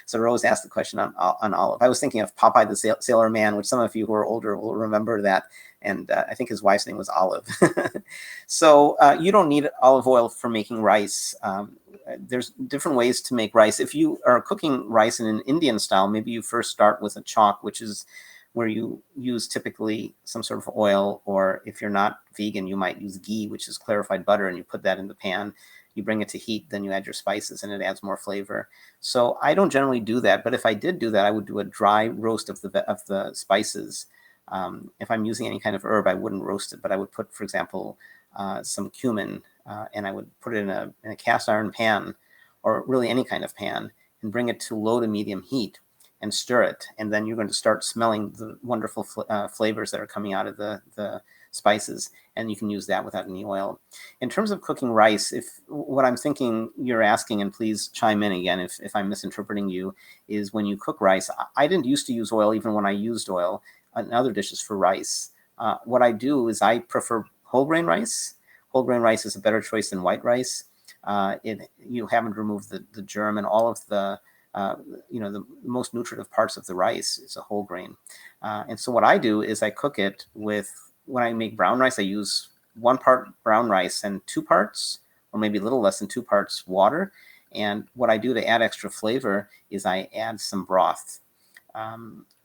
So Rose asked the question on olive. I was thinking of Popeye the Sailor Man, which some of you who are older will remember that. And I think his wife's name was Olive. So you don't need olive oil for making rice. There's different ways to make rice. If you are cooking rice in an Indian style, maybe you first start with a chalk, which is where you use typically some sort of oil, or if you're not vegan, you might use ghee, which is clarified butter, and you put that in the pan. You bring it to heat, then you add your spices, and it adds more flavor. So I don't generally do that, but if I did do that, I would do a dry roast of the spices. If I'm using any kind of herb, I wouldn't roast it, but I would put, for example, some cumin, and I would put it in a cast iron pan, or really any kind of pan, and bring it to low to medium heat and stir it. And then you're going to start smelling the wonderful flavors that are coming out of the spices, and you can use that without any oil. In terms of cooking rice, if what I'm thinking you're asking, and please chime in again if I'm misinterpreting you, is when you cook rice, I didn't used to use oil even when I used oil in other dishes for rice. What I do is I prefer whole grain rice. Whole grain rice is a better choice than white rice. You haven't removed the germ, and all of the the most nutritive parts of the rice is a whole grain. And so what I do is I cook it with, when I make brown rice, I use 1 part brown rice and 2 parts, or maybe a little less than 2 parts water. And what I do to add extra flavor is I add some broth.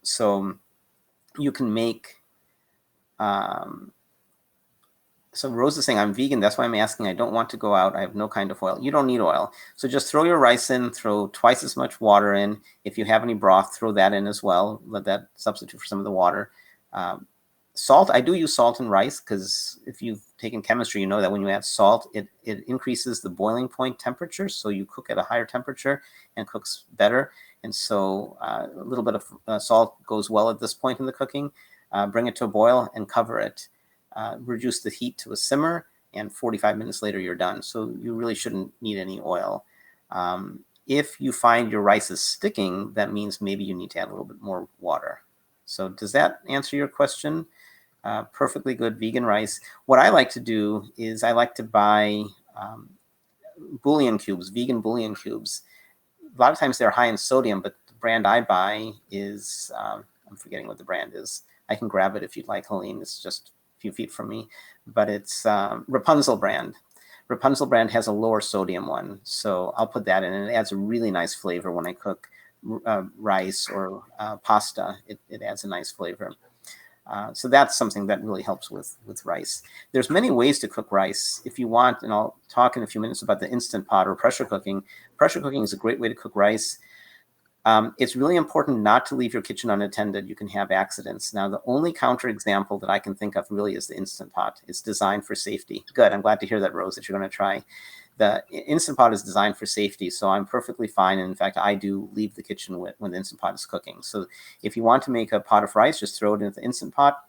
So you can make, so Rose is saying, I'm vegan, that's why I'm asking. I don't want to go out. I have no kind of oil. You don't need oil. So just throw your rice in, throw twice as much water in. If you have any broth, throw that in as well. Let that substitute for some of the water. Salt, I do use salt in rice, because if you've taken chemistry, you know that when you add salt, it increases the boiling point temperature. So you cook at a higher temperature and cooks better. And so a little bit of salt goes well at this point in the cooking. Bring it to a boil and cover it. Reduce the heat to a simmer, and 45 minutes later you're done. So you really shouldn't need any oil. If you find your rice is sticking, that means maybe you need to add a little bit more water. So does that answer your question? Perfectly good vegan rice. What I like to do is I like to buy bouillon cubes, vegan bouillon cubes. A lot of times they're high in sodium, but the brand I buy is, I'm forgetting what the brand is. I can grab it if you'd like, Helene. It's just a few feet from me, but it's Rapunzel brand. Rapunzel brand has a lower sodium one, so I'll put that in, and it adds a really nice flavor when I cook rice or pasta. It adds a nice flavor. So that's something that really helps with rice. There's many ways to cook rice. If you want, and I'll talk in a few minutes about the Instant Pot or pressure cooking. Pressure cooking is a great way to cook rice. It's really important not to leave your kitchen unattended. You can have accidents. Now, the only counterexample that I can think of really is the Instant Pot. It's designed for safety. Good. I'm glad to hear that, Rose, that you're going to try. The Instant Pot is designed for safety, so I'm perfectly fine. And in fact, I do leave the kitchen when the Instant Pot is cooking. So if you want to make a pot of rice, just throw it into the Instant Pot.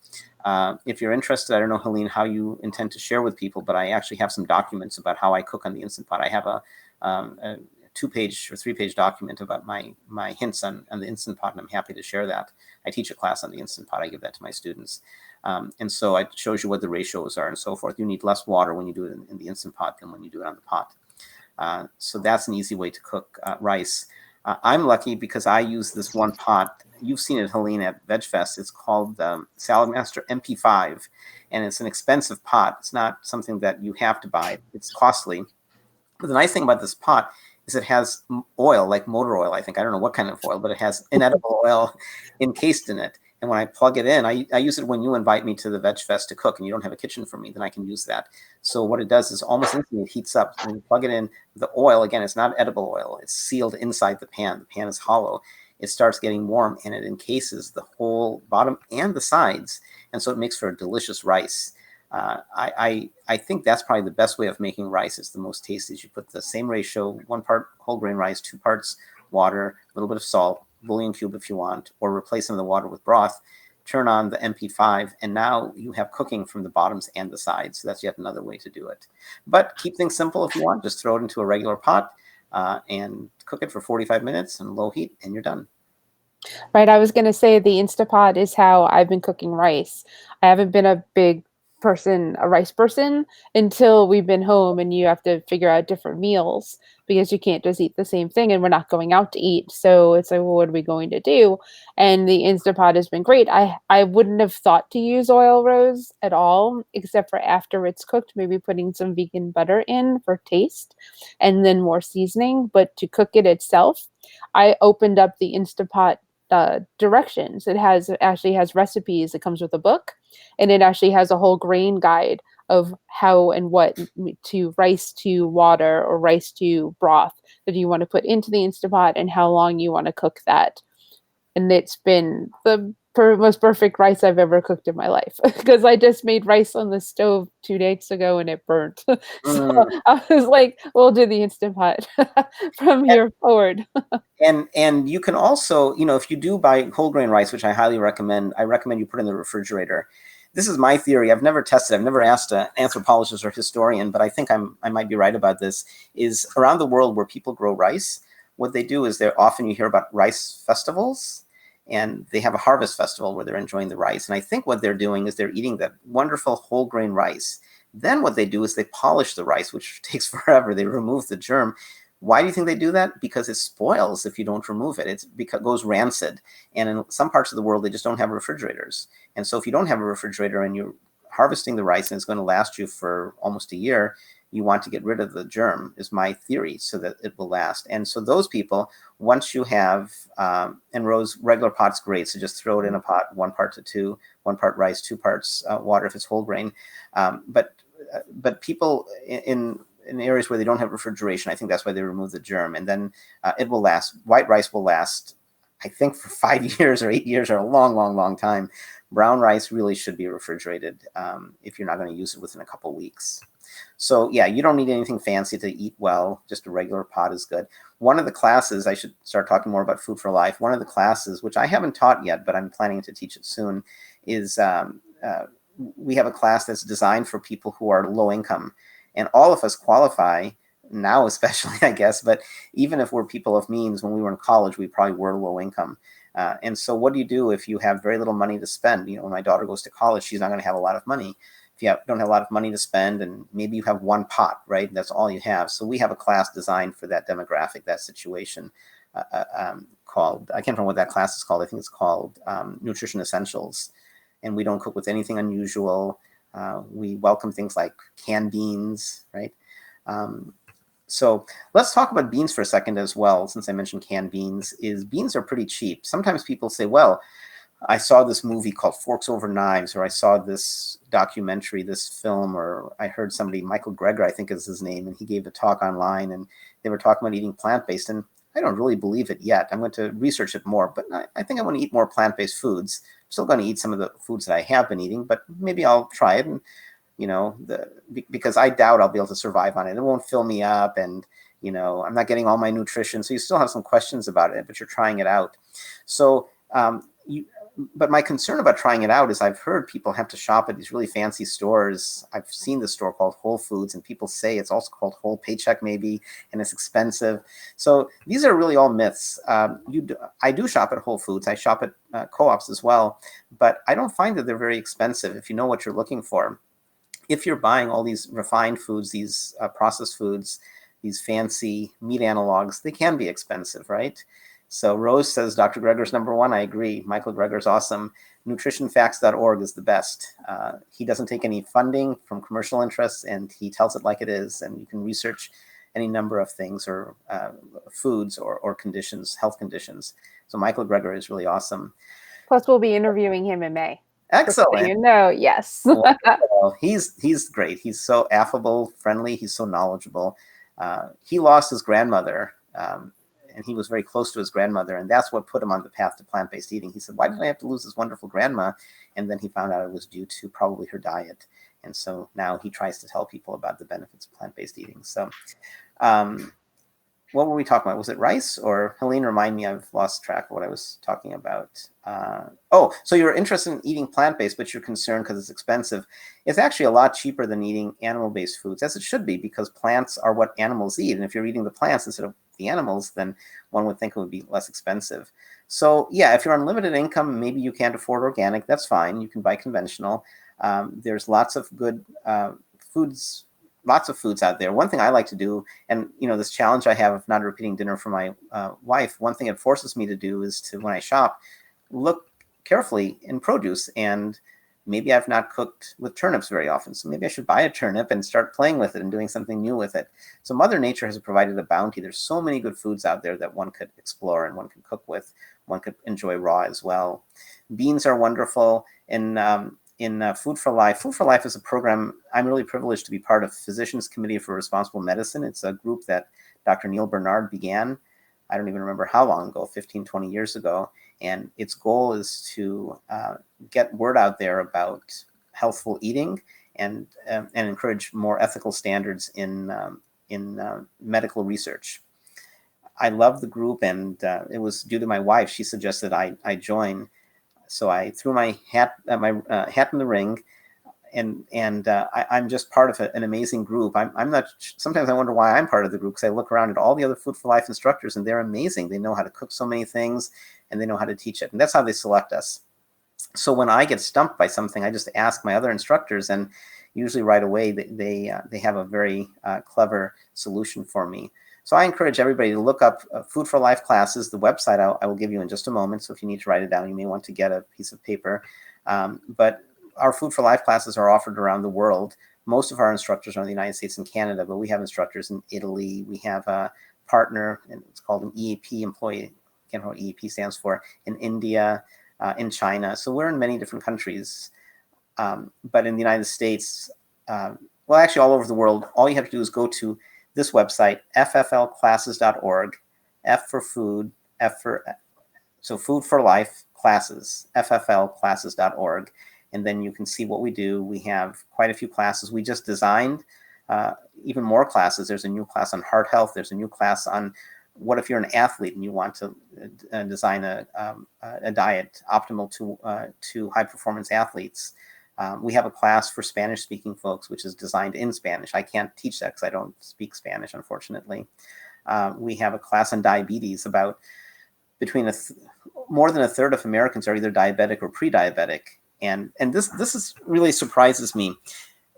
If you're interested, I don't know, Helene, how you intend to share with people, but I actually have some documents about how I cook on the Instant Pot. I have a 2-page or 3-page document about my hints on the Instant Pot, and I'm happy to share that. I teach a class on the Instant Pot. I give that to my students. And so it shows you what the ratios are and so forth. You need less water when you do it in the Instant Pot than when you do it on the pot. So that's an easy way to cook rice. I'm lucky because I use this one pot. You've seen it, Helene, at VegFest. It's called Salad Master Mp5, and it's an expensive pot. It's not something that you have to buy. It's costly. But the nice thing about this pot is it has oil, like motor oil, I think. I don't know what kind of oil, but it has inedible oil encased in it. And when I plug it in, I use it when you invite me to the VegFest to cook and you don't have a kitchen for me, then I can use that. So what it does is almost instantly it heats up. When you plug it in, the oil, again, it's not edible oil. It's sealed inside the pan. The pan is hollow. It starts getting warm and it encases the whole bottom and the sides. And so it makes for a delicious rice. I think that's probably the best way of making rice. It's the most tasty. You put the same ratio, 1 part whole grain rice, 2 parts water, a little bit of salt, bouillon cube if you want, or replace some of the water with broth. turn on the MP5, and now you have cooking from the bottoms and the sides. So that's yet another way to do it. But keep things simple if you want. Just throw it into a regular pot and cook it for 45 minutes on low heat, and you're done. Right, I was going to say the Instapot is how I've been cooking rice. I haven't been a rice person, until we've been home and you have to figure out different meals because you can't just eat the same thing and we're not going out to eat. So it's like, well, what are we going to do? And the Instapot has been great. I wouldn't have thought to use oil, Rose, at all, except for after it's cooked, maybe putting some vegan butter in for taste and then more seasoning. But to cook it itself, I opened up the Instapot directions. It actually has recipes. It comes with a book, and it actually has a whole grain guide of how and what to rice to water or rice to broth that you want to put into the Instapot and how long you want to cook that. And it's been the most perfect rice I've ever cooked in my life, because I just made rice on the stove 2 days ago and it burnt. So I was like, we'll do the Instapot from here forward. And you can also, if you do buy whole grain rice, which I highly recommend, I recommend you put in the refrigerator. This is my theory. I've never tested. I've never asked an anthropologist or historian, but I think I might be right about this. Is around the world where people grow rice, what they do is often you hear about rice festivals, and they have a harvest festival where they're enjoying the rice. And I think what they're doing is they're eating that wonderful whole grain rice. Then what they do is they polish the rice, which takes forever. They remove the germ. Why do you think they do that? Because it spoils if you don't remove it. It goes rancid. And in some parts of the world, they just don't have refrigerators. And so if you don't have a refrigerator and you're harvesting the rice and it's going to last you for almost a year, you want to get rid of the germ, is my theory, so that it will last. And so those people, once you have, and Rose, regular pot's great, so just throw it in a pot, 1 part to 2, 1 part rice, 2 parts water if it's whole grain. But people in areas where they don't have refrigeration, I think that's why they remove the germ. And then it will last. White rice will last, I think, for 5 years or 8 years, or a long, long, long time. Brown rice really should be refrigerated if you're not going to use it within a couple weeks. So yeah, you don't need anything fancy to eat well. Just a regular pot is good. One of the classes, I should start talking more about Food for Life. One of the classes, which I haven't taught yet, but I'm planning to teach it soon, is we have a class that's designed for people who are low income. And all of us qualify now, especially, I guess. But even if we're people of means, when we were in college, we probably were low income. And so what do you do if you have very little money to spend? When my daughter goes to college, she's not going to have a lot of money. If you don't have a lot of money to spend, and maybe you have 1 pot, right? That's all you have. So we have a class designed for that demographic, that situation, called, I can't remember what that class is called. I think it's called Nutrition Essentials. And we don't cook with anything unusual. We welcome things like canned beans, right? So let's talk about beans for a second as well, since I mentioned canned beans. Beans are pretty cheap. Sometimes people say, well, I saw this movie called Forks Over Knives, or I saw this documentary, this film, or I heard somebody, Michael Greger, I think is his name, and he gave a talk online, and they were talking about eating plant-based, and I don't really believe it yet. I'm going to research it more, but I think I want to eat more plant-based foods. I'm still going to eat some of the foods that I have been eating, but maybe I'll try it, and because I doubt I'll be able to survive on it. It won't fill me up, and I'm not getting all my nutrition. So you still have some questions about it, but you're trying it out. So but my concern about trying it out is I've heard people have to shop at these really fancy stores. I've seen the store called Whole Foods, and people say it's also called Whole Paycheck maybe, and it's expensive. So these are really all myths. I do shop at Whole Foods. I shop at co-ops as well, but I don't find that they're very expensive if you know what you're looking for. If you're buying all these refined foods, these processed foods, these fancy meat analogs, they can be expensive, right? So Rose says Dr. Greger's #1. I agree. Michael Greger's awesome. Nutritionfacts.org is the best. He doesn't take any funding from commercial interests, and he tells it like it is. And you can research any number of things, or foods or conditions, health conditions. So Michael Greger is really awesome. Plus, we'll be interviewing him in May. Excellent. Yes. Well, he's great. He's so affable, friendly. He's so knowledgeable. He lost his grandmother, and he was very close to his grandmother, and that's what put him on the path to plant-based eating. He said, why did I have to lose this wonderful grandma? And then he found out it was due to probably her diet. And so now he tries to tell people about the benefits of plant-based eating. So what were we talking about? Was it rice, or Helene, remind me, I've lost track of what I was talking about. So you're interested in eating plant-based, but you're concerned because it's expensive. It's actually a lot cheaper than eating animal-based foods, as it should be, because plants are what animals eat. And if you're eating the plants instead of the animals, then one would think it would be less expensive. So yeah, if you're on limited income, maybe you can't afford organic, that's fine. You can buy conventional. There's lots of good foods, lots of foods out there. One thing I like to do, and this challenge I have of not repeating dinner for my wife, one thing it forces me to do is to, when I shop, look carefully in produce. And maybe I've not cooked with turnips very often, so maybe I should buy a turnip and start playing with it and doing something new with it. So Mother Nature has provided a bounty. There's so many good foods out there that one could explore and one could cook with. One could enjoy raw as well. Beans are wonderful. In Food for Life. Food for Life is a program I'm really privileged to be part of. Physicians Committee for Responsible Medicine. It's a group that Dr. Neil Bernard began, I don't even remember how long ago, 15, 20 years ago. And its goal is to get word out there about healthful eating and encourage more ethical standards in medical research. I love the group, and it was due to my wife. She suggested I join. So I threw my hat in the ring, and I'm just part of an amazing group. I'm not. Sometimes I wonder why I'm part of the group, because I look around at all the other Food for Life instructors, and they're amazing. They know how to cook so many things, and they know how to teach it, and that's how they select us. So when I get stumped by something, I just ask my other instructors, and usually right away they have a very clever solution for me. So I encourage everybody to look up Food for Life classes. The website I will give you in just a moment. So if you need to write it down, you may want to get a piece of paper. But our Food for Life classes are offered around the world. Most of our instructors are in the United States and Canada, but we have instructors in Italy. We have a partner, and it's called an EAP, employee, I can't remember what EAP stands for, in India, in China. So we're in many different countries. But in the United States, well, actually all over the world, all you have to do is go to this website, fflclasses.org, F for food, so Food for Life classes, fflclasses.org. And then you can see what we do. We have quite a few classes. We just designed even more classes. There's a new class on heart health. There's a new class on what if you're an athlete and you want to design a diet optimal to high performance athletes. We have a class for Spanish-speaking folks, which is designed in Spanish. I can't teach that because I don't speak Spanish, unfortunately. We have a class on diabetes. About more than a third of Americans are either diabetic or pre-diabetic. And this is really surprises me,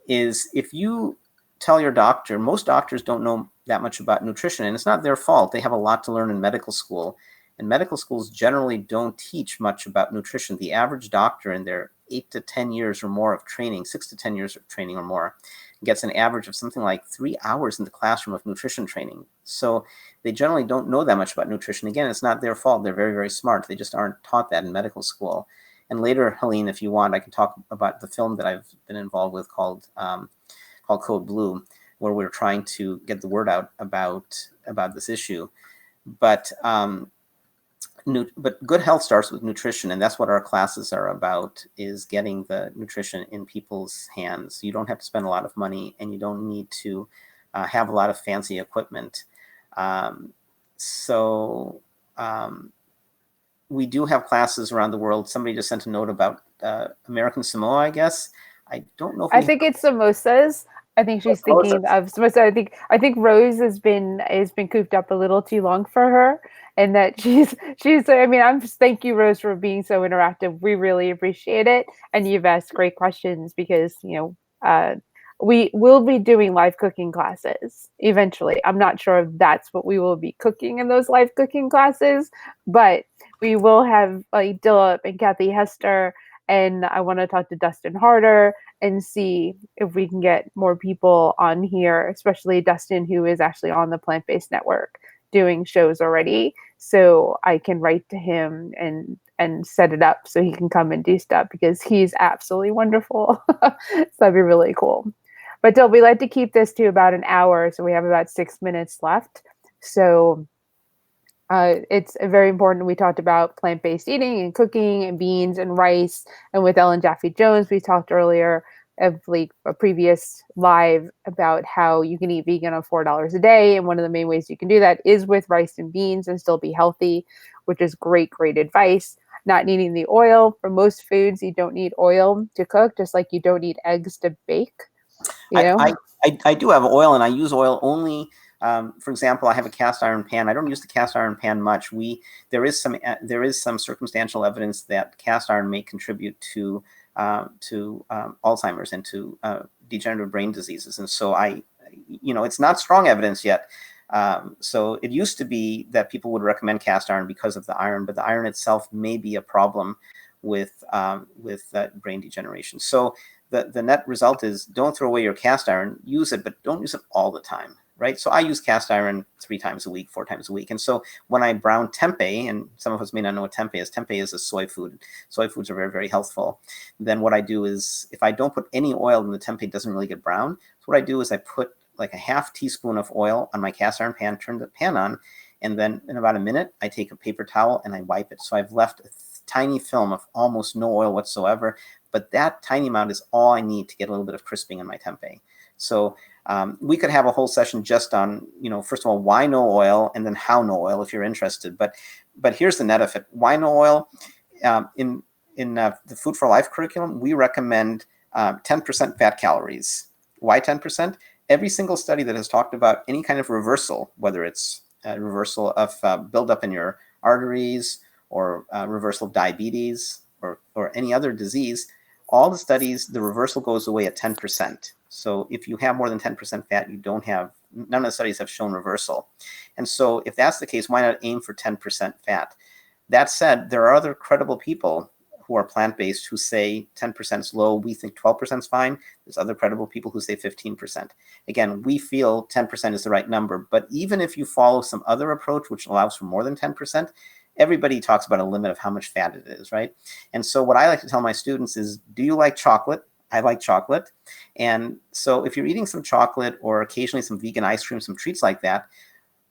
is if you tell your doctor, most doctors don't know that much about nutrition, and it's not their fault. They have a lot to learn in medical school. And medical schools generally don't teach much about nutrition. The average doctor in their 8 to 10 years or more of training, 6 to 10 years of training or more, gets an average of something like 3 hours in the classroom of nutrition training. So they generally don't know that much about nutrition. Again, it's not their fault. They're very, very smart. They just aren't taught that in medical school. And later, Helene, if you want, I can talk about the film that I've been involved with called Code Blue, where we're trying to get the word out about this issue. But good health starts with nutrition, and that's what our classes are about, is getting the nutrition in people's hands. You don't have to spend a lot of money, and you don't need to have a lot of fancy equipment. We do have classes around the world. Somebody just sent a note about American Samoa, I guess. I don't know if I think it's samosas. I think she's thinking of samosa. I think Rose has been cooped up a little too long for her, and that she's. I mean, thank you, Rose, for being so interactive. We really appreciate it, and you've asked great questions because we will be doing live cooking classes eventually. I'm not sure if that's what we will be cooking in those live cooking classes, but we will have like Dilip and Kathy Hester, and I want to talk to Dustin Harder and see if we can get more people on here, especially Dustin, who is actually on the Plant-Based Network doing shows already. So I can write to him and set it up so he can come and do stuff, because he's absolutely wonderful. So that'd be really cool. But Dil, we like to keep this to about an hour, so we have about 6 minutes left. So it's very important. We talked about plant-based eating and cooking and beans and rice. And with Ellen Jaffe Jones, we talked earlier of like a previous live about how you can eat vegan on $4 a day. And one of the main ways you can do that is with rice and beans and still be healthy, which is great, great advice. Not needing the oil. For most foods, you don't need oil to cook, just like you don't need eggs to bake. You know? I do have oil, and I use oil only. For example, I have a cast iron pan. I don't use the cast iron pan much. There is some circumstantial evidence that cast iron may contribute to Alzheimer's and to degenerative brain diseases. And so it's not strong evidence yet. So it used to be that people would recommend cast iron because of the iron, but the iron itself may be a problem with brain degeneration. So the net result is don't throw away your cast iron, use it, but don't use it all the time, right? So I use cast iron 3 times a week, 4 times a week. And so when I brown tempeh, and some of us may not know what tempeh is a soy food. Soy foods are very, very healthful. Then what I do is, if I don't put any oil, then the tempeh doesn't really get brown. So what I do is I put like a half teaspoon of oil on my cast iron pan, turn the pan on, and then in about a minute, I take a paper towel and I wipe it. So I've left a tiny film of almost no oil whatsoever, but that tiny amount is all I need to get a little bit of crisping in my tempeh. So we could have a whole session just on, first of all, why no oil, and then how no oil if you're interested. But here's the net of it. Why no oil? In the Food for Life curriculum, we recommend 10% fat calories. Why 10%? Every single study that has talked about any kind of reversal, whether it's a reversal of buildup in your arteries or reversal of diabetes or any other disease, all the studies, the reversal goes away at 10%. So if you have more than 10% fat, none of the studies have shown reversal. And so if that's the case, why not aim for 10% fat? That said, there are other credible people who are plant-based who say 10% is low. We think 12% is fine. There's other credible people who say 15%. Again, we feel 10% is the right number. But even if you follow some other approach, which allows for more than 10%, everybody talks about a limit of how much fat it is, right? And so what I like to tell my students is, do you like chocolate? I like chocolate. And so if you're eating some chocolate or occasionally some vegan ice cream, some treats like that,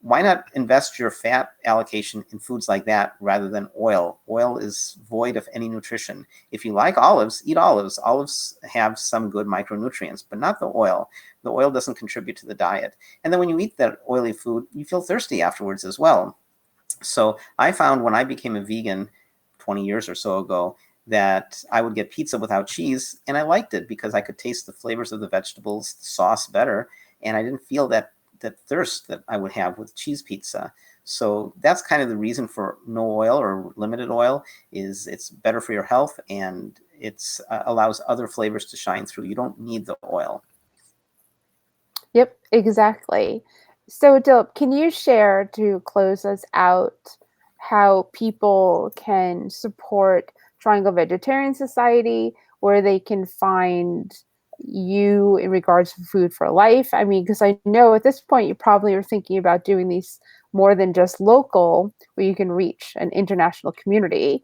why not invest your fat allocation in foods like that rather than oil? Oil is void of any nutrition. If you like olives, eat olives. Olives have some good micronutrients, but not the oil. The oil doesn't contribute to the diet. And then when you eat that oily food, you feel thirsty afterwards as well. So I found when I became a vegan 20 years or so ago that I would get pizza without cheese, and I liked it because I could taste the flavors of the vegetables, the sauce better, and I didn't feel that thirst that I would have with cheese pizza. So that's kind of the reason for no oil or limited oil, is it's better for your health, and it's allows other flavors to shine through. You don't need the oil. Yep, exactly. So Dilip, can you share, to close us out, how people can support Triangle Vegetarian Society, where they can find you in regards to Food for Life? I mean, because I know at this point you probably are thinking about doing these more than just local, where you can reach an international community.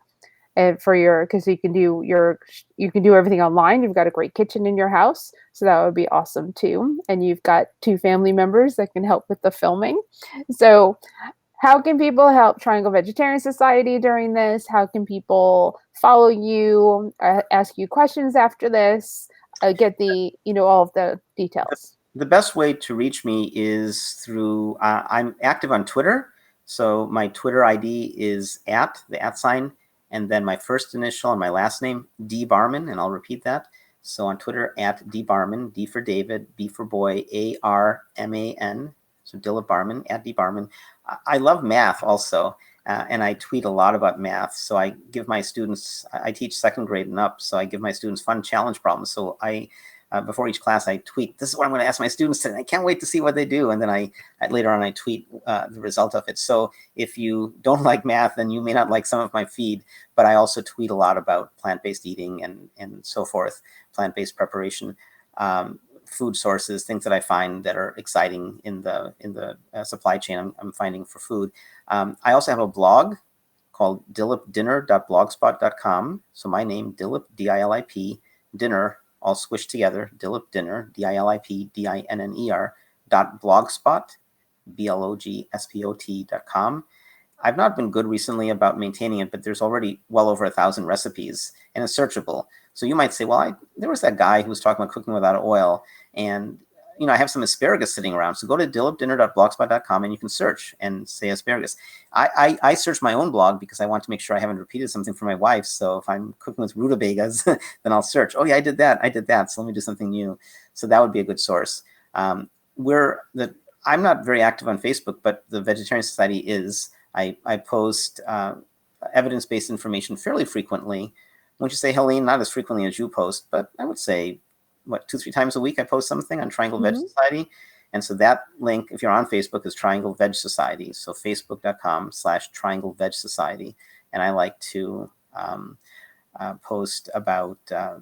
And because you can do everything online. You've got a great kitchen in your house, so that would be awesome too. And you've got 2 family members that can help with the filming. So how can people help Triangle Vegetarian Society during this? How can people follow you, ask you questions after this, get all of the details? The best way to reach me is through, I'm active on Twitter. So my Twitter ID is @, and then my first initial and my last name, D Barman, and I'll repeat that. So on Twitter, @D Barman, D for David, B for boy, ARMAN. So Dilip Barman, @D Barman. I love math also, and I tweet a lot about math. So I give my students, I teach 2nd grade and up, so I give my students fun challenge problems. So before each class, I tweet, this is what I'm going to ask my students today. I can't wait to see what they do. And then I later on, I tweet the result of it. So if you don't like math, then you may not like some of my feed, but I also tweet a lot about plant-based eating and so forth, plant-based preparation, food sources, things that I find that are exciting in the supply chain I'm finding for food. I also have a blog called dilipdinner.blogspot.com. So my name, Dilip, D-I-L-I-P, dinner, all squished together, Dilip Dinner, DILIPDINNER, .blogspot, BLOGSPOT.com. I've not been good recently about maintaining it, but there's already well over 1,000 recipes, and it's searchable. So you might say, well, there was that guy who was talking about cooking without oil, and I have some asparagus sitting around. So go to dilipdinner.blogspot.com and you can search and say asparagus. I search my own blog because I want to make sure I haven't repeated something for my wife. So if I'm cooking with rutabagas, then I'll search. Oh yeah, I did that. So let me do something new. So that would be a good source. I'm not very active on Facebook, but the Vegetarian Society is. I post evidence-based information fairly frequently. Won't you say, Helene? Not as frequently as you post, but I would say, 2-3 times a week I post something on Triangle Veg Society. And so that link, if you're on Facebook, is Triangle Veg Society. So facebook.com/Triangle Veg Society. And I like to post about the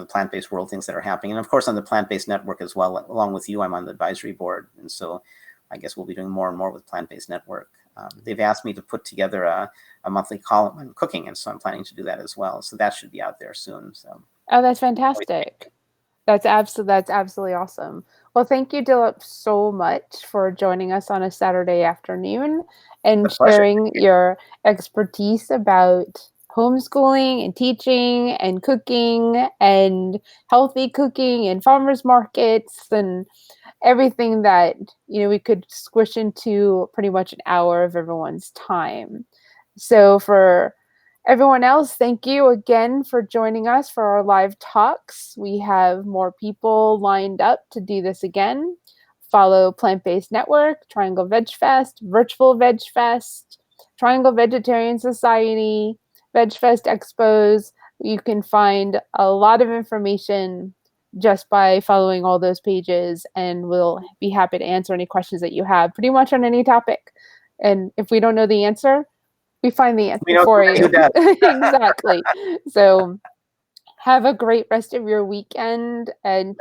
plant-based world, things that are happening. And of course, on the Plant-Based Network as well, along with you, I'm on the advisory board. And so I guess we'll be doing more and more with Plant-Based Network. They've asked me to put together a monthly column on cooking, and so I'm planning to do that as well. So that should be out there soon. So. Oh, that's fantastic. That's absolutely awesome. Well, thank you, Dilip, so much for joining us on a Saturday afternoon and sharing your expertise about homeschooling and teaching and cooking and healthy cooking and farmers markets and everything that we could squish into pretty much an hour of everyone's time. So for everyone else, thank you again for joining us for our live talks. We have more people lined up to do this again. Follow Plant-Based Network, Triangle Veg Fest, Virtual Veg Fest, Triangle Vegetarian Society, Veg Fest Expos. You can find a lot of information just by following all those pages, and we'll be happy to answer any questions that you have pretty much on any topic. And if we don't know the answer, we find the answer for you. Exactly. So have a great rest of your weekend, and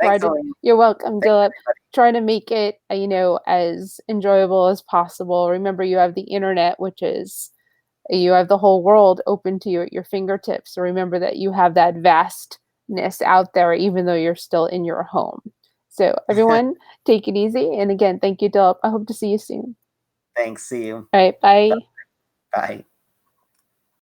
you're welcome, Dilip. Try to make it, as enjoyable as possible. Remember, you have the internet, which is, you have the whole world open to you at your fingertips. So remember that you have that vastness out there, even though you're still in your home. So everyone, take it easy. And again, thank you, Dilip. I hope to see you soon. Thanks. See you. All right. Bye. Bye.